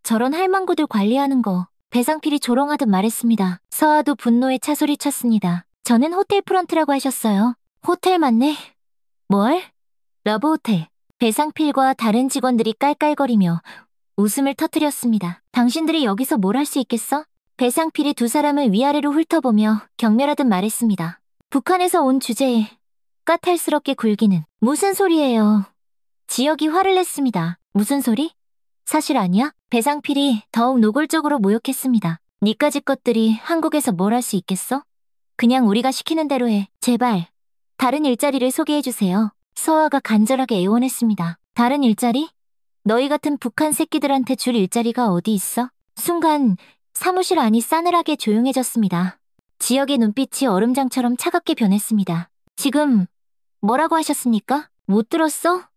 저런 할망구들 관리하는 거. 배상필이 조롱하듯 말했습니다. 서아도 분노에 차 소리쳤습니다. 저는 호텔 프런트라고 하셨어요. 호텔 맞네? 뭘? 러브호텔. 배상필과 다른 직원들이 깔깔거리며 웃음을 터뜨렸습니다. 당신들이 여기서 뭘 할 수 있겠어? 배상필이 두 사람을 위아래로 훑어보며 경멸하듯 말했습니다. 북한에서 온 주제에 까탈스럽게 굴기는 무슨 소리예요? 지역이 화를 냈습니다. 무슨 소리? 사실 아니야? 배상필이 더욱 노골적으로 모욕했습니다. 니까짓 것들이 한국에서 뭘 할 수 있겠어? 그냥 우리가 시키는 대로 해. 제발 다른 일자리를 소개해주세요. 서아가 간절하게 애원했습니다. 다른 일자리? 너희 같은 북한 새끼들한테 줄 일자리가 어디 있어? 순간 사무실 안이 싸늘하게 조용해졌습니다. 지역의 눈빛이 얼음장처럼 차갑게 변했습니다. 지금 뭐라고 하셨습니까? 못 들었어?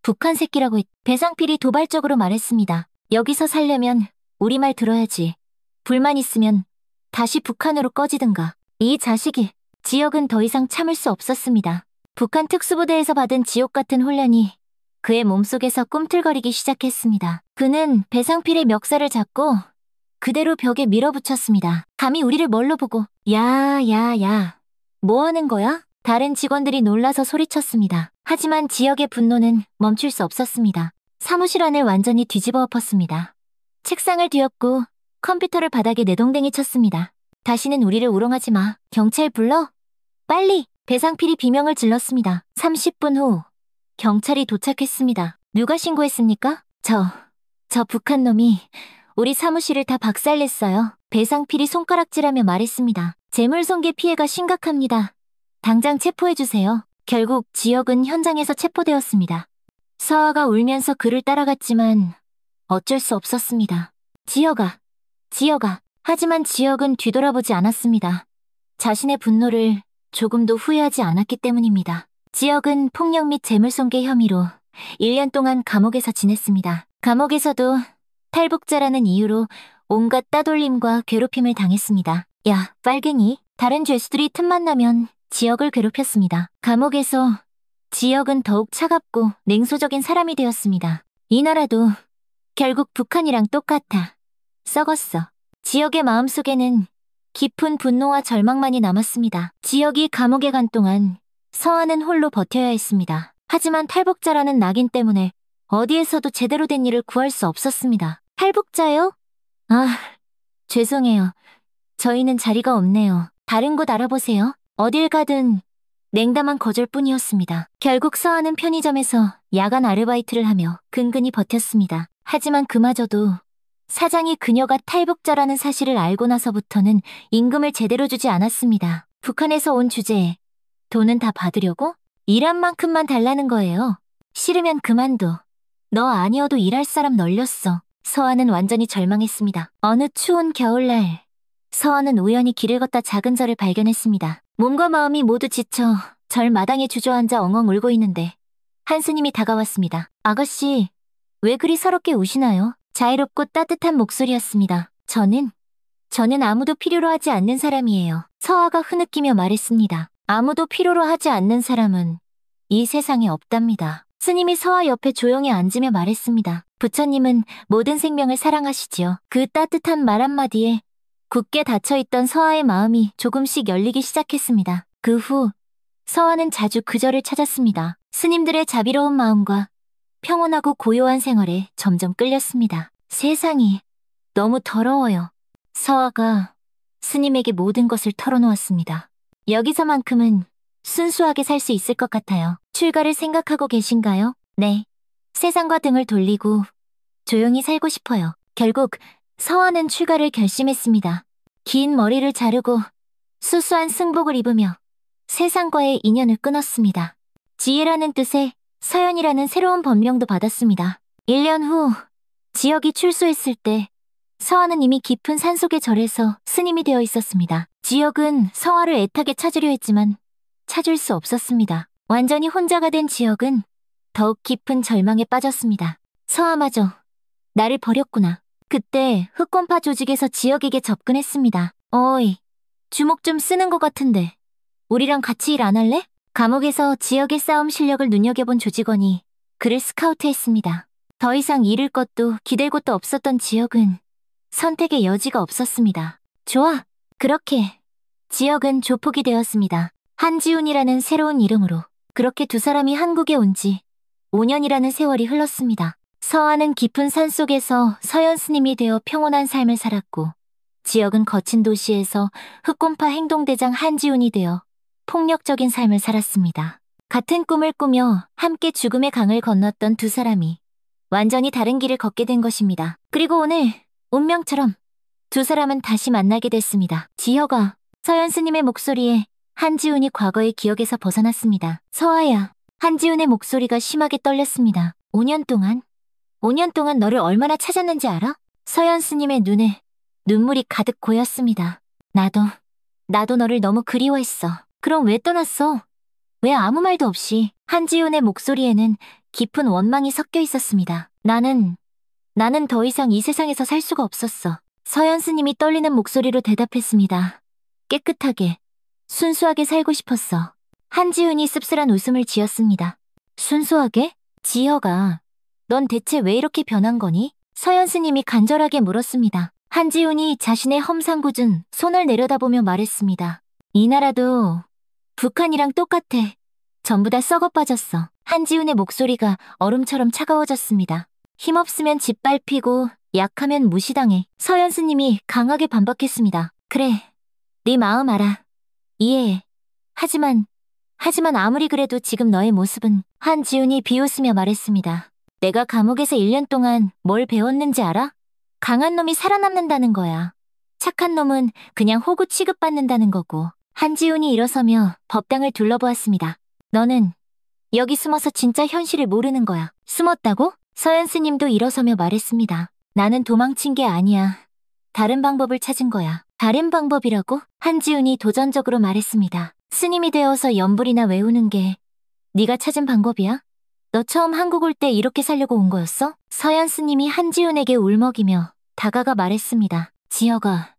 북한 새끼라고 배상필이 도발적으로 말했습니다. 여기서 살려면 우리 말 들어야지. 불만 있으면 다시 북한으로 꺼지든가. 이 자식이. 지역은 더 이상 참을 수 없었습니다. 북한 특수부대에서 받은 지옥 같은 훈련이 그의 몸속에서 꿈틀거리기 시작했습니다. 그는 배상필의 멱살을 잡고 그대로 벽에 밀어붙였습니다. 감히 우리를 뭘로 보고. 야. 뭐 하는 거야? 다른 직원들이 놀라서 소리쳤습니다. 하지만 지역의 분노는 멈출 수 없었습니다. 사무실 안을 완전히 뒤집어 엎었습니다. 책상을 뒤엎고 컴퓨터를 바닥에 내동댕이 쳤습니다. 다시는 우리를 우롱하지 마. 경찰 불러? 빨리! 배상필이 비명을 질렀습니다. 30분 후 경찰이 도착했습니다. 누가 신고했습니까? 저 북한 놈이 우리 사무실을 다 박살냈어요. 배상필이 손가락질하며 말했습니다. 재물손괴 피해가 심각합니다. 당장 체포해주세요. 결국 지역은 현장에서 체포되었습니다. 서아가 울면서 그를 따라갔지만 어쩔 수 없었습니다. 지역아. 하지만 지역은 뒤돌아보지 않았습니다. 자신의 분노를 조금도 후회하지 않았기 때문입니다. 지역은 폭력 및 재물손괴 혐의로 1년 동안 감옥에서 지냈습니다. 감옥에서도 탈북자라는 이유로 온갖 따돌림과 괴롭힘을 당했습니다. 야, 빨갱이. 다른 죄수들이 틈만 나면 지역을 괴롭혔습니다. 감옥에서 지역은 더욱 차갑고 냉소적인 사람이 되었습니다. 이 나라도 결국 북한이랑 똑같아. 썩었어. 지역의 마음속에는 깊은 분노와 절망만이 남았습니다. 지역이 감옥에 간 동안 서한은 홀로 버텨야 했습니다. 하지만 탈북자라는 낙인 때문에 어디에서도 제대로 된 일을 구할 수 없었습니다. 탈북자요? 아, 죄송해요. 저희는 자리가 없네요. 다른 곳 알아보세요. 어딜 가든 냉담한 거절뿐이었습니다. 결국 서한은 편의점에서 야간 아르바이트를 하며 근근히 버텼습니다. 하지만 그마저도 사장이 그녀가 탈북자라는 사실을 알고 나서부터는 임금을 제대로 주지 않았습니다. 북한에서 온 주제에 돈은 다 받으려고? 일한 만큼만 달라는 거예요. 싫으면 그만둬. 너 아니어도 일할 사람 널렸어. 서한은 완전히 절망했습니다. 어느 추운 겨울날 서한은 우연히 길을 걷다 작은 절을 발견했습니다. 몸과 마음이 모두 지쳐 절 마당에 주저앉아 엉엉 울고 있는데 한 스님이 다가왔습니다. 아가씨, 왜 그리 서럽게 우시나요? 자애롭고 따뜻한 목소리였습니다. 저는 아무도 필요로 하지 않는 사람이에요. 서아가 흐느끼며 말했습니다. 아무도 필요로 하지 않는 사람은 이 세상에 없답니다. 스님이 서아 옆에 조용히 앉으며 말했습니다. 부처님은 모든 생명을 사랑하시지요. 그 따뜻한 말 한마디에 굳게 닫혀있던 서아의 마음이 조금씩 열리기 시작했습니다. 그 후 서아는 자주 그 절을 찾았습니다. 스님들의 자비로운 마음과 평온하고 고요한 생활에 점점 끌렸습니다. 세상이 너무 더러워요. 서아가 스님에게 모든 것을 털어놓았습니다. 여기서만큼은 순수하게 살 수 있을 것 같아요. 출가를 생각하고 계신가요? 네. 세상과 등을 돌리고 조용히 살고 싶어요. 결국 서아는 출가를 결심했습니다. 긴 머리를 자르고 수수한 승복을 입으며 세상과의 인연을 끊었습니다. 지혜라는 뜻의 서연이라는 새로운 법명도 받았습니다. 1년 후 지역이 출소했을 때 서아는 이미 깊은 산속의 절에서 스님이 되어 있었습니다. 지역은 서아를 애타게 찾으려 했지만 찾을 수 없었습니다. 완전히 혼자가 된 지역은 더욱 깊은 절망에 빠졌습니다. 서아마저 나를 버렸구나. 그때 흑권파 조직에서 지역에게 접근했습니다. 어이, 주먹 좀 쓰는 것 같은데 우리랑 같이 일 안 할래? 감옥에서 지역의 싸움 실력을 눈여겨본 조직원이 그를 스카우트했습니다. 더 이상 잃을 것도 기댈 곳도 없었던 지역은 선택의 여지가 없었습니다. 좋아. 그렇게 지역은 조폭이 되었습니다. 한지훈이라는 새로운 이름으로. 그렇게 두 사람이 한국에 온 지 5년이라는 세월이 흘렀습니다. 서아는 깊은 산속에서 서연 스님이 되어 평온한 삶을 살았고 지역은 거친 도시에서 흑곰파 행동대장 한지훈이 되어 폭력적인 삶을 살았습니다. 같은 꿈을 꾸며 함께 죽음의 강을 건넜던 두 사람이 완전히 다른 길을 걷게 된 것입니다. 그리고 오늘 운명처럼 두 사람은 다시 만나게 됐습니다. 지혁아, 서연 스님의 목소리에 한지훈이 과거의 기억에서 벗어났습니다. 서아야, 한지훈의 목소리가 심하게 떨렸습니다. 5년 동안 너를 얼마나 찾았는지 알아? 서연 스님의 눈에 눈물이 가득 고였습니다. 나도 너를 너무 그리워했어. 그럼 왜 떠났어? 왜 아무 말도 없이? 한지훈의 목소리에는 깊은 원망이 섞여 있었습니다. 나는 더 이상 이 세상에서 살 수가 없었어. 서연 스님이 떨리는 목소리로 대답했습니다. 깨끗하게, 순수하게 살고 싶었어. 한지훈이 씁쓸한 웃음을 지었습니다. 순수하게? 지혁아, 넌 대체 왜 이렇게 변한 거니? 서연 스님이 간절하게 물었습니다. 한지훈이 자신의 험상궂은 손을 내려다보며 말했습니다. 이 나라도 북한이랑 똑같아. 전부 다 썩어 빠졌어. 한지훈의 목소리가 얼음처럼 차가워졌습니다. 힘없으면 짓밟히고 약하면 무시당해. 서연 스님이 강하게 반박했습니다. 그래, 네 마음 알아. 이해해. 하지만 아무리 그래도 지금 너의 모습은. 한지훈이 비웃으며 말했습니다. 내가 감옥에서 1년 동안 뭘 배웠는지 알아? 강한 놈이 살아남는다는 거야. 착한 놈은 그냥 호구 취급받는다는 거고. 한지훈이 일어서며 법당을 둘러보았습니다. 너는 여기 숨어서 진짜 현실을 모르는 거야. 숨었다고? 서연 스님도 일어서며 말했습니다. 나는 도망친 게 아니야. 다른 방법을 찾은 거야. 다른 방법이라고? 한지훈이 도전적으로 말했습니다. 스님이 되어서 연불이나 외우는 게 네가 찾은 방법이야? 너 처음 한국 올 때 이렇게 살려고 온 거였어? 서연 스님이 한지훈에게 울먹이며 다가가 말했습니다. 지혁아,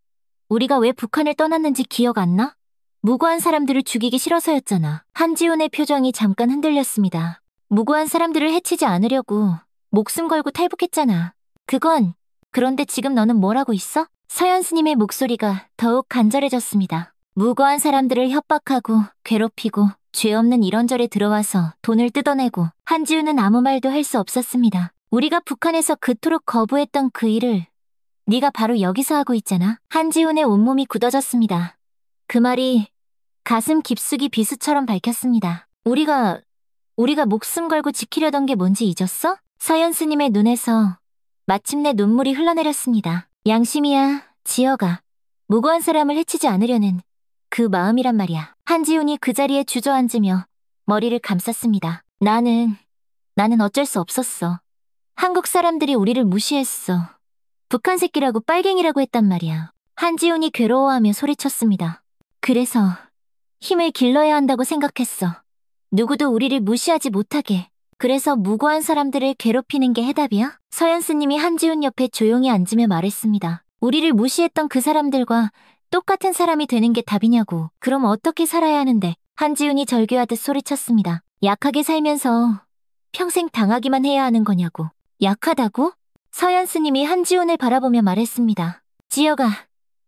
우리가 왜 북한을 떠났는지 기억 안 나? 무고한 사람들을 죽이기 싫어서였잖아. 한지훈의 표정이 잠깐 흔들렸습니다. 무고한 사람들을 해치지 않으려고 목숨 걸고 탈북했잖아. 그런데 지금 너는 뭘 하고 있어? 서현 스님의 목소리가 더욱 간절해졌습니다. 무고한 사람들을 협박하고 괴롭히고 죄 없는 이런저래 들어와서 돈을 뜯어내고 한지훈은 아무 말도 할 수 없었습니다. 우리가 북한에서 그토록 거부했던 그 일을 네가 바로 여기서 하고 있잖아. 한지훈의 온몸이 굳어졌습니다. 그 말이 가슴 깊숙이 비수처럼 밝혔습니다. 우리가 목숨 걸고 지키려던 게 뭔지 잊었어? 서현 스님의 눈에서 마침내 눈물이 흘러내렸습니다. 양심이야, 지혁아. 무고한 사람을 해치지 않으려는 그 마음이란 말이야. 한지훈이 그 자리에 주저앉으며 머리를 감쌌습니다. 나는 어쩔 수 없었어. 한국 사람들이 우리를 무시했어. 북한 새끼라고 빨갱이라고 했단 말이야. 한지훈이 괴로워하며 소리쳤습니다. 그래서 힘을 길러야 한다고 생각했어. 누구도 우리를 무시하지 못하게. 그래서 무고한 사람들을 괴롭히는 게 해답이야? 서현 스님이 한지훈 옆에 조용히 앉으며 말했습니다. 우리를 무시했던 그 사람들과 똑같은 사람이 되는 게 답이냐고. 그럼 어떻게 살아야 하는데? 한지훈이 절규하듯 소리쳤습니다. 약하게 살면서 평생 당하기만 해야 하는 거냐고. 약하다고? 서현 스님이 한지훈을 바라보며 말했습니다. 지혁아,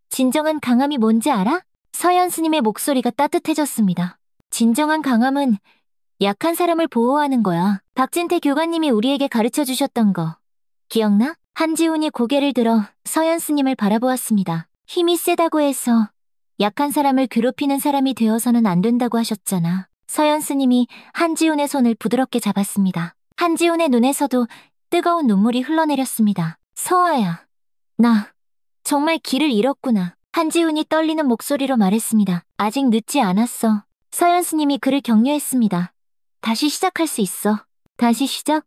진정한 강함이 뭔지 알아? 서현 스님의 목소리가 따뜻해졌습니다. 진정한 강함은 약한 사람을 보호하는 거야. 박진태 교관님이 우리에게 가르쳐 주셨던 거. 기억나? 한지훈이 고개를 들어 서현 스님을 바라보았습니다. 힘이 세다고 해서 약한 사람을 괴롭히는 사람이 되어서는 안 된다고 하셨잖아. 서현 스님이 한지훈의 손을 부드럽게 잡았습니다. 한지훈의 눈에서도 뜨거운 눈물이 흘러내렸습니다. 서아야, 나 정말 길을 잃었구나. 한지훈이 떨리는 목소리로 말했습니다. 아직 늦지 않았어. 서현 스님이 그를 격려했습니다. 다시 시작할 수 있어. 다시 시작?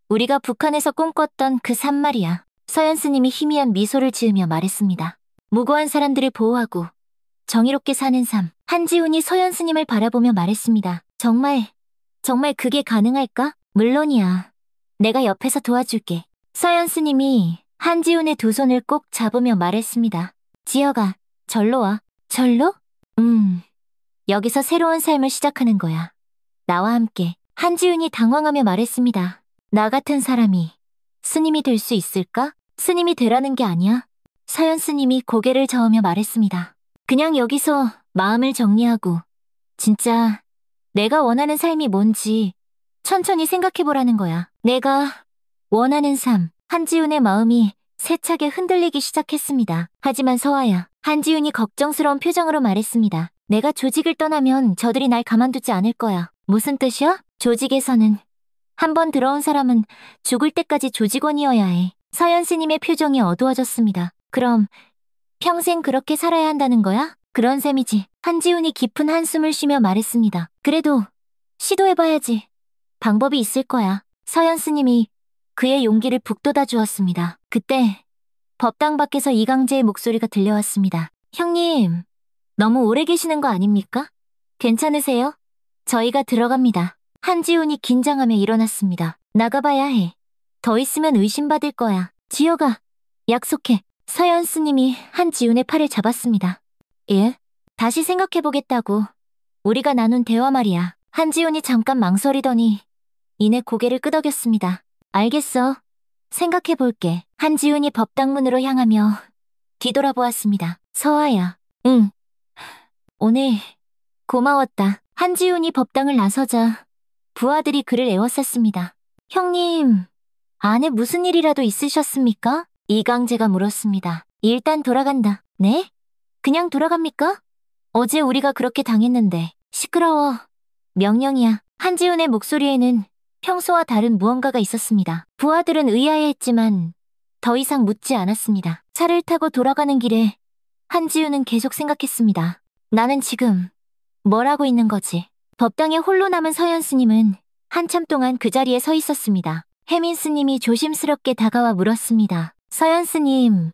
우리가 북한에서 꿈꿨던 그 삶 말이야. 서현 스님이 희미한 미소를 지으며 말했습니다. 무고한 사람들을 보호하고 정의롭게 사는 삶. 한지훈이 서현 스님을 바라보며 말했습니다. 정말 그게 가능할까? 물론이야. 내가 옆에서 도와줄게. 서현 스님이 한지훈의 두 손을 꼭 잡으며 말했습니다. 지혁아, 절로 와. 절로? 여기서 새로운 삶을 시작하는 거야. 나와 함께. 한지훈이 당황하며 말했습니다. 나 같은 사람이 스님이 될 수 있을까? 스님이 되라는 게 아니야. 서현 스님이 고개를 저으며 말했습니다. 그냥 여기서 마음을 정리하고 진짜 내가 원하는 삶이 뭔지 천천히 생각해보라는 거야. 내가 원하는 삶. 한지훈의 마음이 세차게 흔들리기 시작했습니다. 하지만 서아야, 한지훈이 걱정스러운 표정으로 말했습니다. 내가 조직을 떠나면 저들이 날 가만두지 않을 거야. 무슨 뜻이야? 조직에서는 한 번 들어온 사람은 죽을 때까지 조직원이어야 해. 서현 스님의 표정이 어두워졌습니다. 그럼 평생 그렇게 살아야 한다는 거야? 그런 셈이지. 한지훈이 깊은 한숨을 쉬며 말했습니다. 그래도 시도해봐야지. 방법이 있을 거야. 서현 스님이 그의 용기를 북돋아 주었습니다. 그때 법당 밖에서 이강재의 목소리가 들려왔습니다. 형님, 너무 오래 계시는 거 아닙니까? 괜찮으세요? 저희가 들어갑니다. 한지훈이 긴장하며 일어났습니다. 나가봐야 해. 더 있으면 의심받을 거야. 지혁아, 약속해. 서현 스님이 한지훈의 팔을 잡았습니다. 예? 다시 생각해보겠다고. 우리가 나눈 대화 말이야. 한지훈이 잠깐 망설이더니 이내 고개를 끄덕였습니다. 알겠어. 생각해볼게. 한지훈이 법당문으로 향하며 뒤돌아보았습니다. 서아야. 응. 오늘 고마웠다. 한지훈이 법당을 나서자 부하들이 그를 에워쌌습니다. 형님, 안에 무슨 일이라도 있으셨습니까? 이강재가 물었습니다. 일단 돌아간다. 네? 그냥 돌아갑니까? 어제 우리가 그렇게 당했는데. 시끄러워. 명령이야. 한지훈의 목소리에는 평소와 다른 무언가가 있었습니다. 부하들은 의아해했지만 더 이상 묻지 않았습니다. 차를 타고 돌아가는 길에 한지훈은 계속 생각했습니다. 나는 지금 뭘 하고 있는 거지? 법당에 홀로 남은 서현 스님은 한참 동안 그 자리에 서 있었습니다. 혜민 스님이 조심스럽게 다가와 물었습니다. 서현 스님,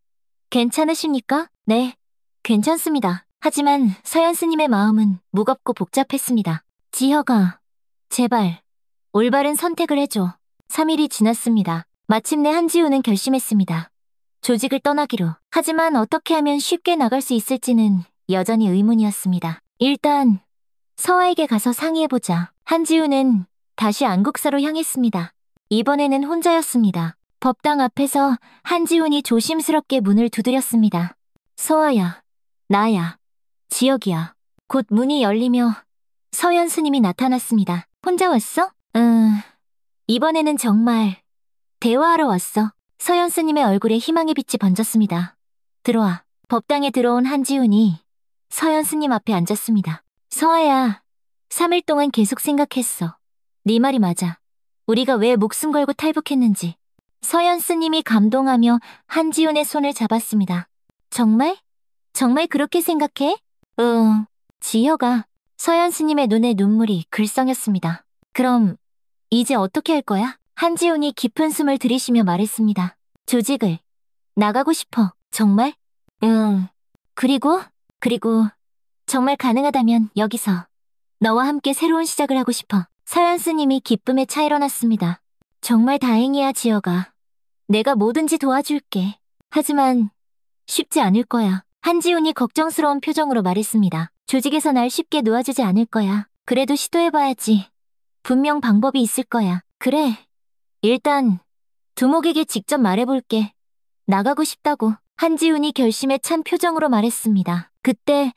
괜찮으십니까? 네, 괜찮습니다. 하지만 서현 스님의 마음은 무겁고 복잡했습니다. 지혁아, 제발 올바른 선택을 해줘. 3일이 지났습니다. 마침내 한지훈은 결심했습니다. 조직을 떠나기로. 하지만 어떻게 하면 쉽게 나갈 수 있을지는 여전히 의문이었습니다. 일단 서아에게 가서 상의해보자. 한지우는 다시 안국사로 향했습니다. 이번에는 혼자였습니다. 법당 앞에서 한지훈이 조심스럽게 문을 두드렸습니다. 서아야, 나야, 지혁이야. 곧 문이 열리며 서연 스님이 나타났습니다. 혼자 왔어? 이번에는 정말 대화하러 왔어. 서연 스님의 얼굴에 희망의 빛이 번졌습니다. 들어와. 법당에 들어온 한지훈이 서연 스님 앞에 앉았습니다. 서아야, 3일 동안 계속 생각했어. 네 말이 맞아. 우리가 왜 목숨 걸고 탈북했는지. 서연 스님이 감동하며 한지훈의 손을 잡았습니다. 정말? 정말 그렇게 생각해? 응. 지혁아. 서연 스님의 눈에 눈물이 글썽였습니다. 그럼 이제 어떻게 할 거야? 한지훈이 깊은 숨을 들이쉬며 말했습니다. 조직을 나가고 싶어. 정말? 응. 그리고 정말 가능하다면 여기서 너와 함께 새로운 시작을 하고 싶어. 서연 스님이 기쁨에 차 일어났습니다. 정말 다행이야, 지혁아. 내가 뭐든지 도와줄게. 하지만 쉽지 않을 거야. 한지훈이 걱정스러운 표정으로 말했습니다. 조직에서 날 쉽게 놓아주지 않을 거야. 그래도 시도해봐야지. 분명 방법이 있을 거야. 그래. 일단 두목에게 직접 말해볼게. 나가고 싶다고. 한지훈이 결심에 찬 표정으로 말했습니다. 그때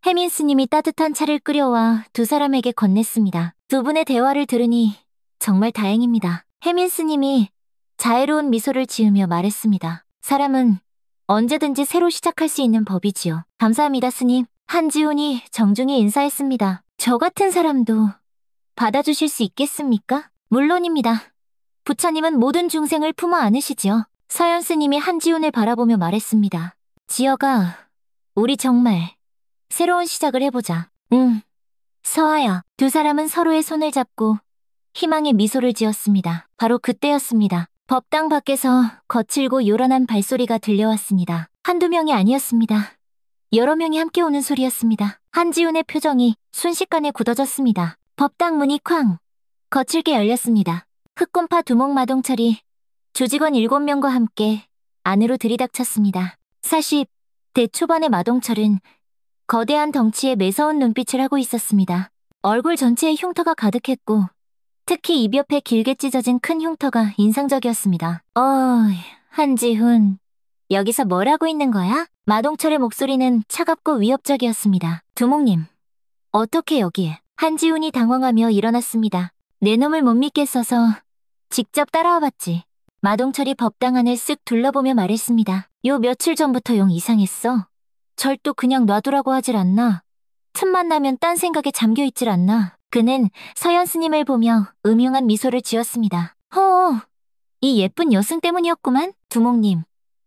혜민 스님이 따뜻한 차를 끓여와 두 사람에게 건넸습니다. 두 분의 대화를 들으니 정말 다행입니다. 혜민 스님이 자애로운 미소를 지으며 말했습니다. 사람은 언제든지 새로 시작할 수 있는 법이지요. 감사합니다, 스님. 한지훈이 정중히 인사했습니다. 저 같은 사람도 받아주실 수 있겠습니까? 물론입니다. 부처님은 모든 중생을 품어 안으시지요. 서연 스님이 한지훈을 바라보며 말했습니다. 지혁아, 우리 정말 새로운 시작을 해보자. 응. 서아야. 두 사람은 서로의 손을 잡고 희망의 미소를 지었습니다. 바로 그때였습니다. 법당 밖에서 거칠고 요란한 발소리가 들려왔습니다. 한두 명이 아니었습니다. 여러 명이 함께 오는 소리였습니다. 한지훈의 표정이 순식간에 굳어졌습니다. 법당 문이 쾅! 거칠게 열렸습니다. 흑곰파 두목 마동철이 조직원 7명과 함께 안으로 들이닥쳤습니다. 40대 초반의 마동철은 거대한 덩치에 매서운 눈빛을 하고 있었습니다. 얼굴 전체에 흉터가 가득했고 특히 입 옆에 길게 찢어진 큰 흉터가 인상적이었습니다. 한지훈. 여기서 뭘 하고 있는 거야? 마동철의 목소리는 차갑고 위협적이었습니다. 두목님, 어떻게 여기에? 한지훈이 당황하며 일어났습니다. 내 놈을 못 믿겠어서 직접 따라와봤지. 마동철이 법당 안을 쓱 둘러보며 말했습니다. 요 며칠 전부터 영 이상했어. 절도 그냥 놔두라고 하질 않나. 틈만 나면 딴 생각에 잠겨있질 않나. 그는 서연 스님을 보며 음흉한 미소를 지었습니다. 이 예쁜 여승 때문이었구만. 두목님,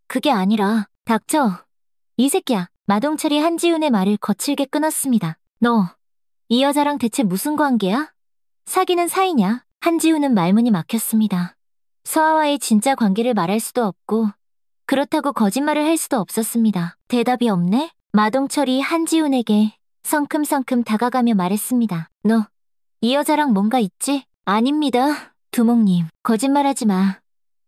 그게 아니라 닥쳐. 이 새끼야. 마동철이 한지훈의 말을 거칠게 끊었습니다. 너, 이 여자랑 대체 무슨 관계야? 사귀는 사이냐? 한지훈은 말문이 막혔습니다. 서아와의 진짜 관계를 말할 수도 없고 그렇다고 거짓말을 할 수도 없었습니다. 대답이 없네? 마동철이 한지훈에게 성큼성큼 다가가며 말했습니다. 너, 이 여자랑 뭔가 있지? 아닙니다. 두목님, 거짓말하지 마.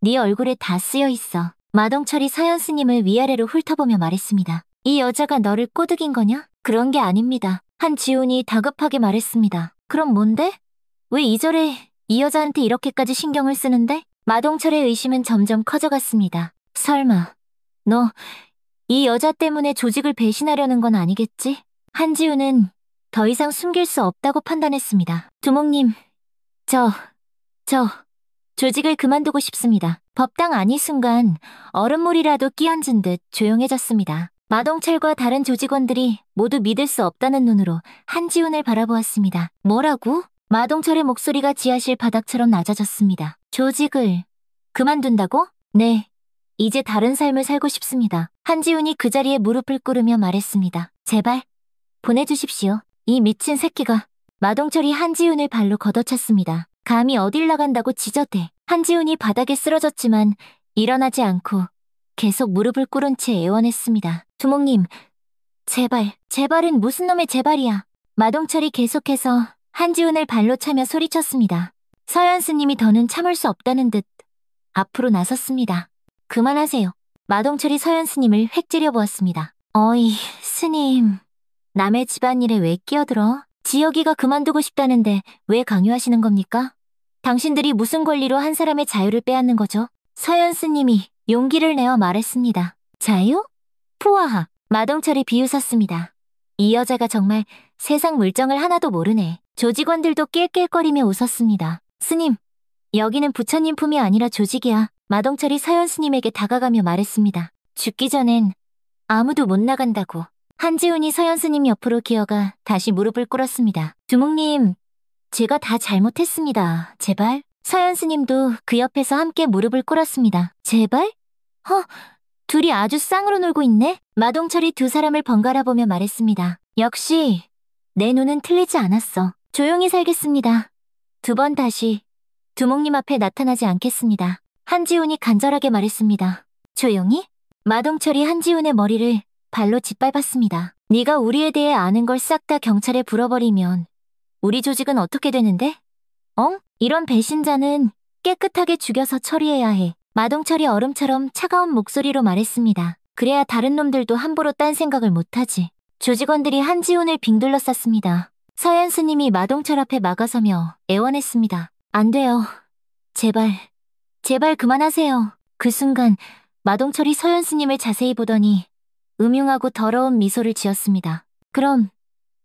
네 얼굴에 다 쓰여 있어. 마동철이 서연 스님을 위아래로 훑어보며 말했습니다. 이 여자가 너를 꼬드긴 거냐? 그런 게 아닙니다. 한지훈이 다급하게 말했습니다. 그럼 뭔데? 왜 이절에 이 여자한테 이렇게까지 신경을 쓰는데? 마동철의 의심은 점점 커져갔습니다. 설마 너 이 여자 때문에 조직을 배신하려는 건 아니겠지? 한지훈은 더 이상 숨길 수 없다고 판단했습니다. 두목님, 저 조직을 그만두고 싶습니다. 법당 안이 순간 얼음물이라도 끼얹은 듯 조용해졌습니다. 마동철과 다른 조직원들이 모두 믿을 수 없다는 눈으로 한지훈을 바라보았습니다. 뭐라고? 마동철의 목소리가 지하실 바닥처럼 낮아졌습니다. 조직을 그만둔다고? 네. 이제 다른 삶을 살고 싶습니다. 한지훈이 그 자리에 무릎을 꿇으며 말했습니다. 제발 보내주십시오. 이 미친 새끼가. 마동철이 한지훈을 발로 걷어찼습니다. 감히 어딜 나간다고 지저대. 한지훈이 바닥에 쓰러졌지만 일어나지 않고 계속 무릎을 꿇은 채 애원했습니다. 두목님, 제발은 무슨 놈의 제발이야. 마동철이 계속해서 한지훈을 발로 차며 소리쳤습니다. 서연 스님이 더는 참을 수 없다는 듯 앞으로 나섰습니다. 그만하세요. 마동철이 서연 스님을 획 찌려보았습니다. 어이, 스님. 남의 집안일에 왜 끼어들어? 지혁이가 그만두고 싶다는데 왜 강요하시는 겁니까? 당신들이 무슨 권리로 한 사람의 자유를 빼앗는 거죠? 서연 스님이 용기를 내어 말했습니다. 자유? 푸아하. 마동철이 비웃었습니다. 이 여자가 정말 세상 물정을 하나도 모르네. 조직원들도 낄낄거리며 웃었습니다. 스님, 여기는 부처님 품이 아니라 조직이야. 마동철이 서연 스님에게 다가가며 말했습니다. 죽기 전엔 아무도 못 나간다고. 한지훈이 서연 스님 옆으로 기어가 다시 무릎을 꿇었습니다. 두목님, 제가 다 잘못했습니다. 제발. 서연 스님도 그 옆에서 함께 무릎을 꿇었습니다. 제발? 둘이 아주 쌍으로 놀고 있네? 마동철이 두 사람을 번갈아 보며 말했습니다. 역시 내 눈은 틀리지 않았어. 조용히 살겠습니다. 두 번 다시 두목님 앞에 나타나지 않겠습니다. 한지훈이 간절하게 말했습니다. 조용히? 마동철이 한지훈의 머리를 발로 짓밟았습니다. 네가 우리에 대해 아는 걸 싹 다 경찰에 불어버리면 우리 조직은 어떻게 되는데? 이런 배신자는 깨끗하게 죽여서 처리해야 해. 마동철이 얼음처럼 차가운 목소리로 말했습니다. 그래야 다른 놈들도 함부로 딴 생각을 못하지. 조직원들이 한지훈을 빙둘러 쌌습니다. 서연 스님이 마동철 앞에 막아서며 애원했습니다. 안 돼요. 제발, 제발 그만하세요. 그 순간 마동철이 서연 스님을 자세히 보더니 음흉하고 더러운 미소를 지었습니다. 그럼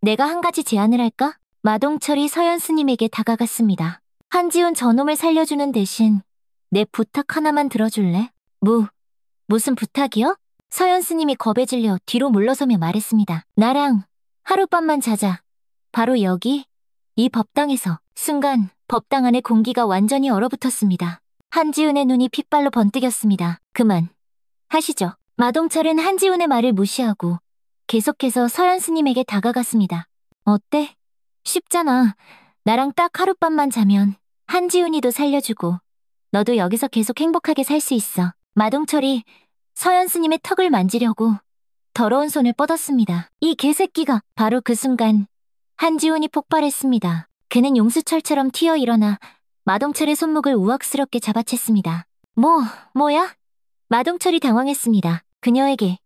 내가 한 가지 제안을 할까? 마동철이 서연 스님에게 다가갔습니다. 한지훈 저놈을 살려주는 대신 내 부탁 하나만 들어줄래? 무슨 부탁이요? 서연 스님이 겁에 질려 뒤로 물러서며 말했습니다. 나랑 하룻밤만 자자. 바로 여기, 이 법당에서. 순간 법당 안의 공기가 완전히 얼어붙었습니다. 한지훈의 눈이 핏발로 번뜩였습니다. 그만 하시죠. 마동철은 한지훈의 말을 무시하고 계속해서 서연 스님에게 다가갔습니다. 어때? 쉽잖아. 나랑 딱 하룻밤만 자면 한지훈이도 살려주고 너도 여기서 계속 행복하게 살 수 있어. 마동철이 서연 스님의 턱을 만지려고 더러운 손을 뻗었습니다. 이 개새끼가. 바로 그 순간 한지훈이 폭발했습니다. 그는 용수철처럼 튀어 일어나 마동철의 손목을 우악스럽게 잡아챘습니다. 뭐야? 마동철이 당황했습니다. 그녀에게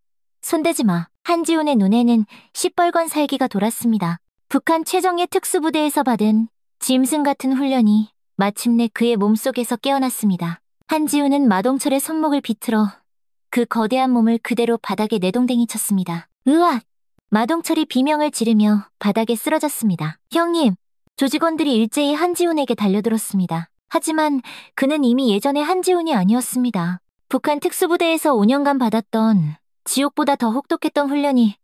손대지 마. 한지훈의 눈에는 시뻘건 살기가 돌았습니다. 북한 최정예 특수부대에서 받은 짐승 같은 훈련이 마침내 그의 몸속에서 깨어났습니다. 한지훈은 마동철의 손목을 비틀어 그 거대한 몸을 그대로 바닥에 내동댕이 쳤습니다. 으악! 마동철이 비명을 지르며 바닥에 쓰러졌습니다. 형님! 조직원들이 일제히 한지훈에게 달려들었습니다. 하지만 그는 이미 예전의 한지훈이 아니었습니다. 북한 특수부대에서 5년간 받았던 지옥보다 더 혹독했던 훈련이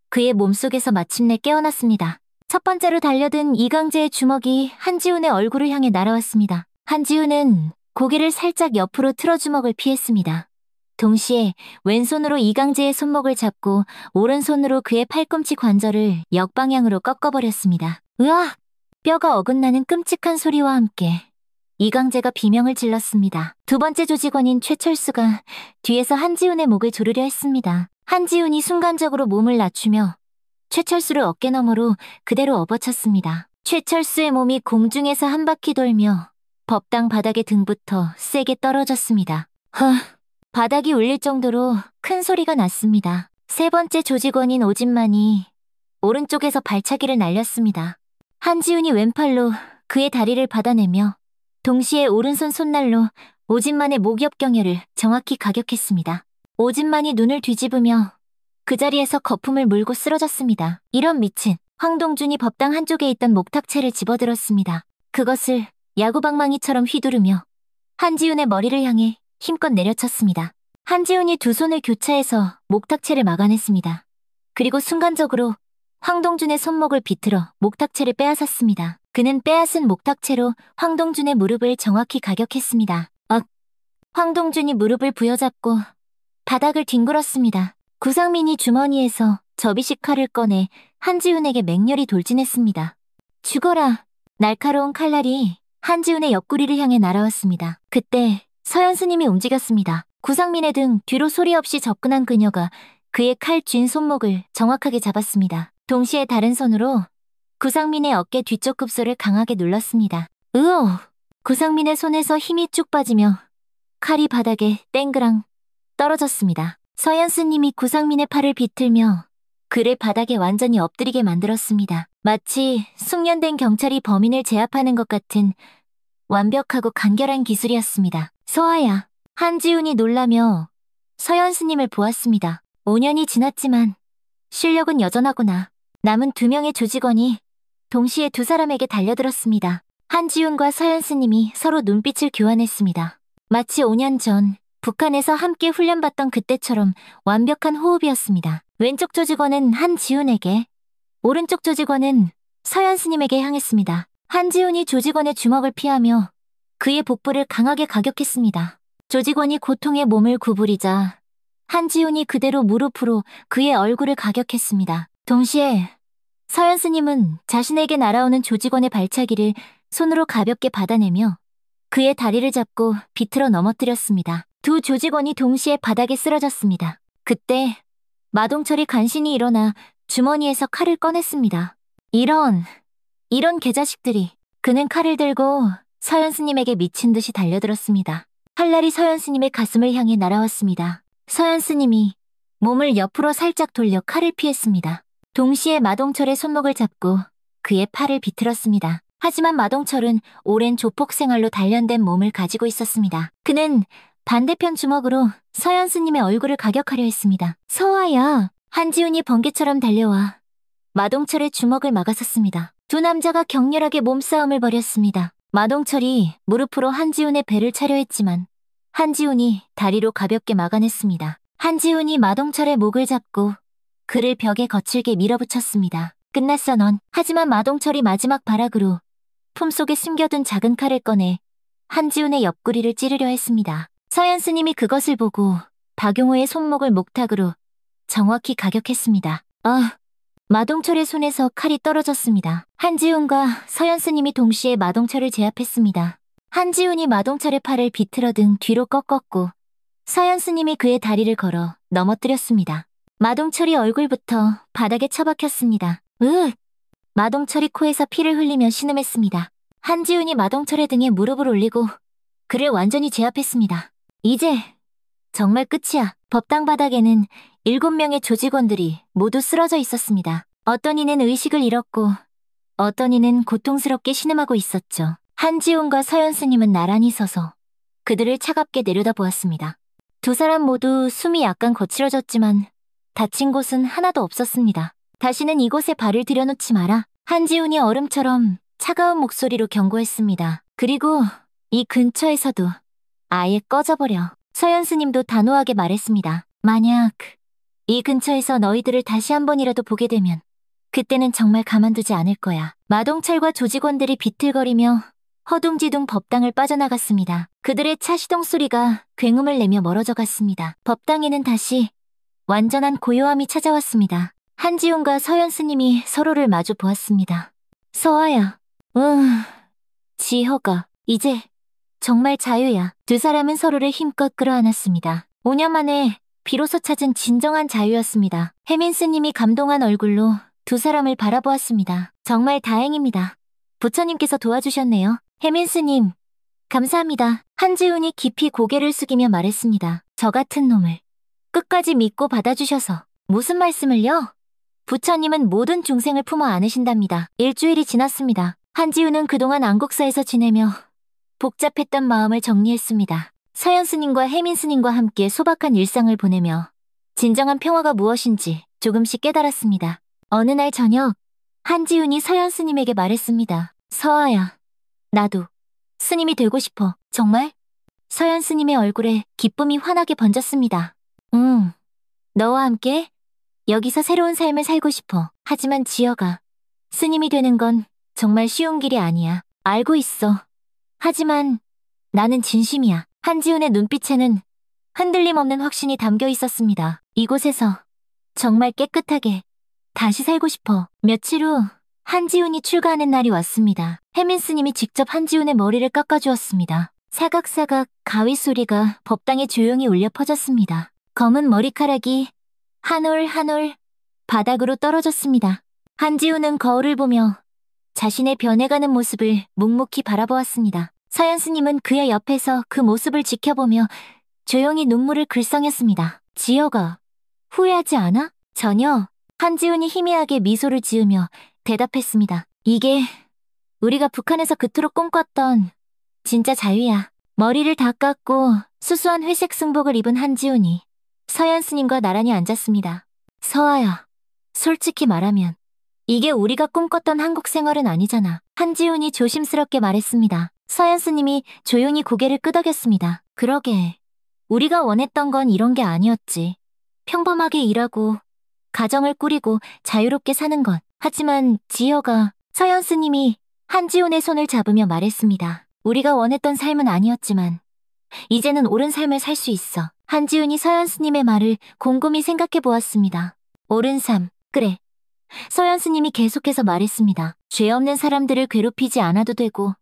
그의 몸속에서 마침내 깨어났습니다. 첫 번째로 달려든 이강재의 주먹이 한지훈의 얼굴을 향해 날아왔습니다. 한지훈은 고개를 살짝 옆으로 틀어 주먹을 피했습니다. 동시에 왼손으로 이강재의 손목을 잡고 오른손으로 그의 팔꿈치 관절을 역방향으로 꺾어버렸습니다. 으악! 뼈가 어긋나는 끔찍한 소리와 함께 이강재가 비명을 질렀습니다. 두 번째 조직원인 최철수가 뒤에서 한지훈의 목을 조르려 했습니다. 한지훈이 순간적으로 몸을 낮추며 최철수를 어깨너머로 그대로 업어쳤습니다. 최철수의 몸이 공중에서 한 바퀴 돌며 법당 바닥에 등부터 세게 떨어졌습니다. 바닥이 울릴 정도로 큰 소리가 났습니다. 세 번째 조직원인 오진만이 오른쪽에서 발차기를 날렸습니다. 한지훈이 왼팔로 그의 다리를 받아내며 동시에 오른손 손날로 오진만의 목엽경혈을 정확히 가격했습니다. 오진만이 눈을 뒤집으며 그 자리에서 거품을 물고 쓰러졌습니다. 이런 미친. 황동준이 법당 한쪽에 있던 목탁채를 집어들었습니다. 그것을 야구방망이처럼 휘두르며 한지훈의 머리를 향해 힘껏 내려쳤습니다. 한지훈이 두 손을 교차해서 목탁채를 막아냈습니다. 그리고 순간적으로 황동준의 손목을 비틀어 목탁채를 빼앗았습니다. 그는 빼앗은 목탁채로 황동준의 무릎을 정확히 가격했습니다. 황동준이 무릎을 부여잡고 바닥을 뒹굴었습니다. 구상민이 주머니에서 접이식 칼을 꺼내 한지훈에게 맹렬히 돌진했습니다. 죽어라! 날카로운 칼날이 한지훈의 옆구리를 향해 날아왔습니다. 그때 서연 스님이 움직였습니다. 구상민의 등 뒤로 소리 없이 접근한 그녀가 그의 칼 쥔 손목을 정확하게 잡았습니다. 동시에 다른 손으로 구상민의 어깨 뒤쪽 급소를 강하게 눌렀습니다. 구상민의 손에서 힘이 쭉 빠지며 칼이 바닥에 땡그랑 떨어졌습니다. 서현 스님이 구상민의 팔을 비틀며 그를 바닥에 완전히 엎드리게 만들었습니다. 마치 숙련된 경찰이 범인을 제압하는 것 같은 완벽하고 간결한 기술이었습니다. 서아야. 한지훈이 놀라며 서현 스님을 보았습니다. 5년이 지났지만 실력은 여전하구나. 남은 2명의 조직원이 동시에 2사람에게 달려들었습니다. 한지훈과 서현 스님이 서로 눈빛을 교환했습니다. 마치 5년 전 북한에서 함께 훈련받던 그때처럼 완벽한 호흡이었습니다. 왼쪽 조직원은 한지훈에게, 오른쪽 조직원은 서현 스님에게 향했습니다. 한지훈이 조직원의 주먹을 피하며 그의 복부를 강하게 가격했습니다. 조직원이 고통에 몸을 구부리자 한지훈이 그대로 무릎으로 그의 얼굴을 가격했습니다. 동시에 서현 스님은 자신에게 날아오는 조직원의 발차기를 손으로 가볍게 받아내며 그의 다리를 잡고 비틀어 넘어뜨렸습니다. 2 조직원이 동시에 바닥에 쓰러졌습니다. 그때 마동철이 간신히 일어나 주머니에서 칼을 꺼냈습니다. 이런 개자식들이. 그는 칼을 들고 서현 스님에게 미친 듯이 달려들었습니다. 칼날이 서현 스님의 가슴을 향해 날아왔습니다. 서현 스님이 몸을 옆으로 살짝 돌려 칼을 피했습니다. 동시에 마동철의 손목을 잡고 그의 팔을 비틀었습니다. 하지만 마동철은 오랜 조폭 생활로 단련된 몸을 가지고 있었습니다. 그는 반대편 주먹으로 서현 스님의 얼굴을 가격하려 했습니다. 서아야. 한지훈이 번개처럼 달려와 마동철의 주먹을 막아섰습니다. 2 남자가 격렬하게 몸싸움을 벌였습니다. 마동철이 무릎으로 한지훈의 배를 차려 했지만 한지훈이 다리로 가볍게 막아냈습니다. 한지훈이 마동철의 목을 잡고 그를 벽에 거칠게 밀어붙였습니다. 끝났어 넌. 하지만 마동철이 마지막 발악으로 품속에 숨겨둔 작은 칼을 꺼내 한지훈의 옆구리를 찌르려 했습니다. 서현 스님이 그것을 보고 박용호의 손목을 목탁으로 정확히 가격했습니다. 마동철의 손에서 칼이 떨어졌습니다. 한지훈과 서현 스님이 동시에 마동철을 제압했습니다. 한지훈이 마동철의 팔을 비틀어 등 뒤로 꺾었고 서현 스님이 그의 다리를 걸어 넘어뜨렸습니다. 마동철이 얼굴부터 바닥에 처박혔습니다. 마동철이 코에서 피를 흘리며 신음했습니다. 한지훈이 마동철의 등에 무릎을 올리고 그를 완전히 제압했습니다. 이제 정말 끝이야. 법당 바닥에는 7명의 조직원들이 모두 쓰러져 있었습니다. 어떤 이는 의식을 잃었고 어떤 이는 고통스럽게 신음하고 있었죠. 한지훈과 서현 스님은 나란히 서서 그들을 차갑게 내려다보았습니다. 2사람 모두 숨이 약간 거칠어졌지만 다친 곳은 하나도 없었습니다. 다시는 이곳에 발을 들여놓지 마라. 한지훈이 얼음처럼 차가운 목소리로 경고했습니다. 그리고 이 근처에서도 아예 꺼져버려. 서현 스님도 단호하게 말했습니다. 만약 이 근처에서 너희들을 다시 한 번이라도 보게 되면 그때는 정말 가만두지 않을 거야. 마동철과 조직원들이 비틀거리며 허둥지둥 법당을 빠져나갔습니다. 그들의 차 시동 소리가 굉음을 내며 멀어져 갔습니다. 법당에는 다시 완전한 고요함이 찾아왔습니다. 한지훈과 서현 스님이 서로를 마주 보았습니다. 서아야. 지효가 이제 정말 자유야. 2사람은 서로를 힘껏 끌어안았습니다. 5년 만에 비로소 찾은 진정한 자유였습니다. 혜민 스님이 감동한 얼굴로 2사람을 바라보았습니다. 정말 다행입니다. 부처님께서 도와주셨네요. 혜민 스님, 감사합니다. 한지훈이 깊이 고개를 숙이며 말했습니다. 저 같은 놈을 끝까지 믿고 받아주셔서. 무슨 말씀을요? 부처님은 모든 중생을 품어 안으신답니다. 일주일이 지났습니다. 한지훈은 그동안 안국사에서 지내며 복잡했던 마음을 정리했습니다. 서현 스님과 혜민 스님과 함께 소박한 일상을 보내며 진정한 평화가 무엇인지 조금씩 깨달았습니다. 어느 날 저녁, 한지훈이 서현 스님에게 말했습니다. 서아야, 나도 스님이 되고 싶어. 정말? 서현 스님의 얼굴에 기쁨이 환하게 번졌습니다. 너와 함께 여기서 새로운 삶을 살고 싶어. 하지만 지여가 스님이 되는 건 정말 쉬운 길이 아니야. 알고 있어. 하지만 나는 진심이야. 한지훈의 눈빛에는 흔들림 없는 확신이 담겨 있었습니다. 이곳에서 정말 깨끗하게 다시 살고 싶어. 며칠 후 한지훈이 출가하는 날이 왔습니다. 혜민 스님이 직접 한지훈의 머리를 깎아주었습니다. 사각사각 가위 소리가 법당에 조용히 울려 퍼졌습니다. 검은 머리카락이 한 올 한 올 바닥으로 떨어졌습니다. 한지훈은 거울을 보며 자신의 변해가는 모습을 묵묵히 바라보았습니다. 서현 스님은 그의 옆에서 그 모습을 지켜보며 조용히 눈물을 글썽였습니다. 지혁아, 후회하지 않아? 전혀. 한지훈이 희미하게 미소를 지으며 대답했습니다. 이게 우리가 북한에서 그토록 꿈꿨던 진짜 자유야. 머리를 다 깎고 수수한 회색 승복을 입은 한지훈이 서연 스님과 나란히 앉았습니다. 서아야, 솔직히 말하면 이게 우리가 꿈꿨던 한국 생활은 아니잖아. 한지훈이 조심스럽게 말했습니다. 서연 스님이 조용히 고개를 끄덕였습니다. 그러게. 우리가 원했던 건 이런 게 아니었지. 평범하게 일하고 가정을 꾸리고 자유롭게 사는 것. 하지만 지혜가 서연 스님이 한지훈의 손을 잡으며 말했습니다. 우리가 원했던 삶은 아니었지만 이제는 옳은 삶을 살 수 있어. 한지훈이 서연 스님의 말을 곰곰이 생각해 보았습니다. 옳은 삶, 그래. 서연 스님이 계속해서 말했습니다. 죄 없는 사람들을 괴롭히지 않아도 되고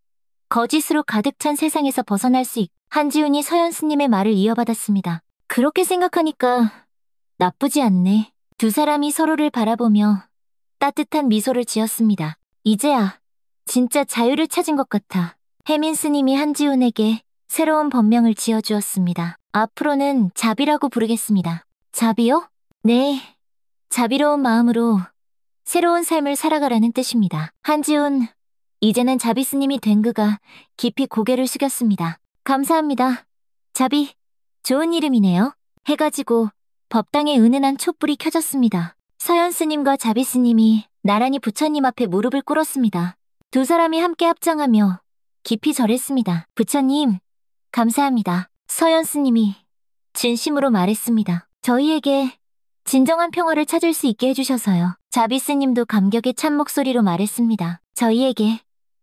거짓으로 가득 찬 세상에서 벗어날 수 있고. 한지훈이 서연 스님의 말을 이어받았습니다. 그렇게 생각하니까 나쁘지 않네. 두 사람이 서로를 바라보며 따뜻한 미소를 지었습니다. 이제야 진짜 자유를 찾은 것 같아. 혜민 스님이 한지훈에게 새로운 법명을 지어주었습니다. 앞으로는 자비라고 부르겠습니다. 자비요? 네. 자비로운 마음으로 새로운 삶을 살아가라는 뜻입니다. 한지훈, 이제는 자비 스님이 된 그가 깊이 고개를 숙였습니다. 감사합니다. 자비, 좋은 이름이네요. 해가 지고 법당에 은은한 촛불이 켜졌습니다. 서연 스님과 자비 스님이 나란히 부처님 앞에 무릎을 꿇었습니다. 두 사람이 함께 합장하며 깊이 절했습니다. 부처님, 감사합니다. 서연 스님이 진심으로 말했습니다. 저희에게 진정한 평화를 찾을 수 있게 해주셔서요. 자비 스님도 감격에 찬 목소리로 말했습니다. 저희에게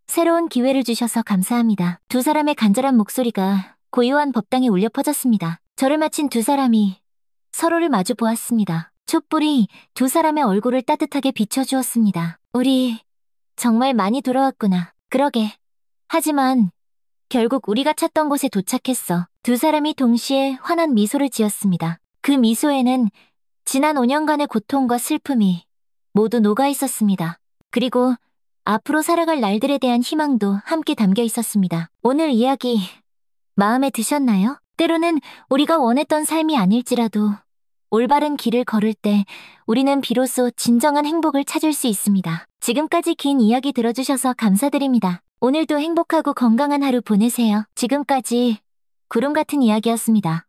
새로운 기회를 주셔서 감사합니다. 두 사람의 간절한 목소리가 고요한 법당에 울려 퍼졌습니다. 절을 마친 두 사람이 서로를 마주 보았습니다. 촛불이 두 사람의 얼굴을 따뜻하게 비춰주었습니다. 우리 정말 많이 돌아왔구나. 그러게. 하지만 결국 우리가 찾던 곳에 도착했어. 두 사람이 동시에 환한 미소를 지었습니다. 그 미소에는 지난 5년간의 고통과 슬픔이 모두 녹아 있었습니다. 그리고 앞으로 살아갈 날들에 대한 희망도 함께 담겨 있었습니다. 오늘 이야기 마음에 드셨나요? 때로는 우리가 원했던 삶이 아닐지라도 올바른 길을 걸을 때 우리는 비로소 진정한 행복을 찾을 수 있습니다. 지금까지 긴 이야기 들어주셔서 감사드립니다. 오늘도 행복하고 건강한 하루 보내세요. 지금까지 구름 같은 이야기였습니다.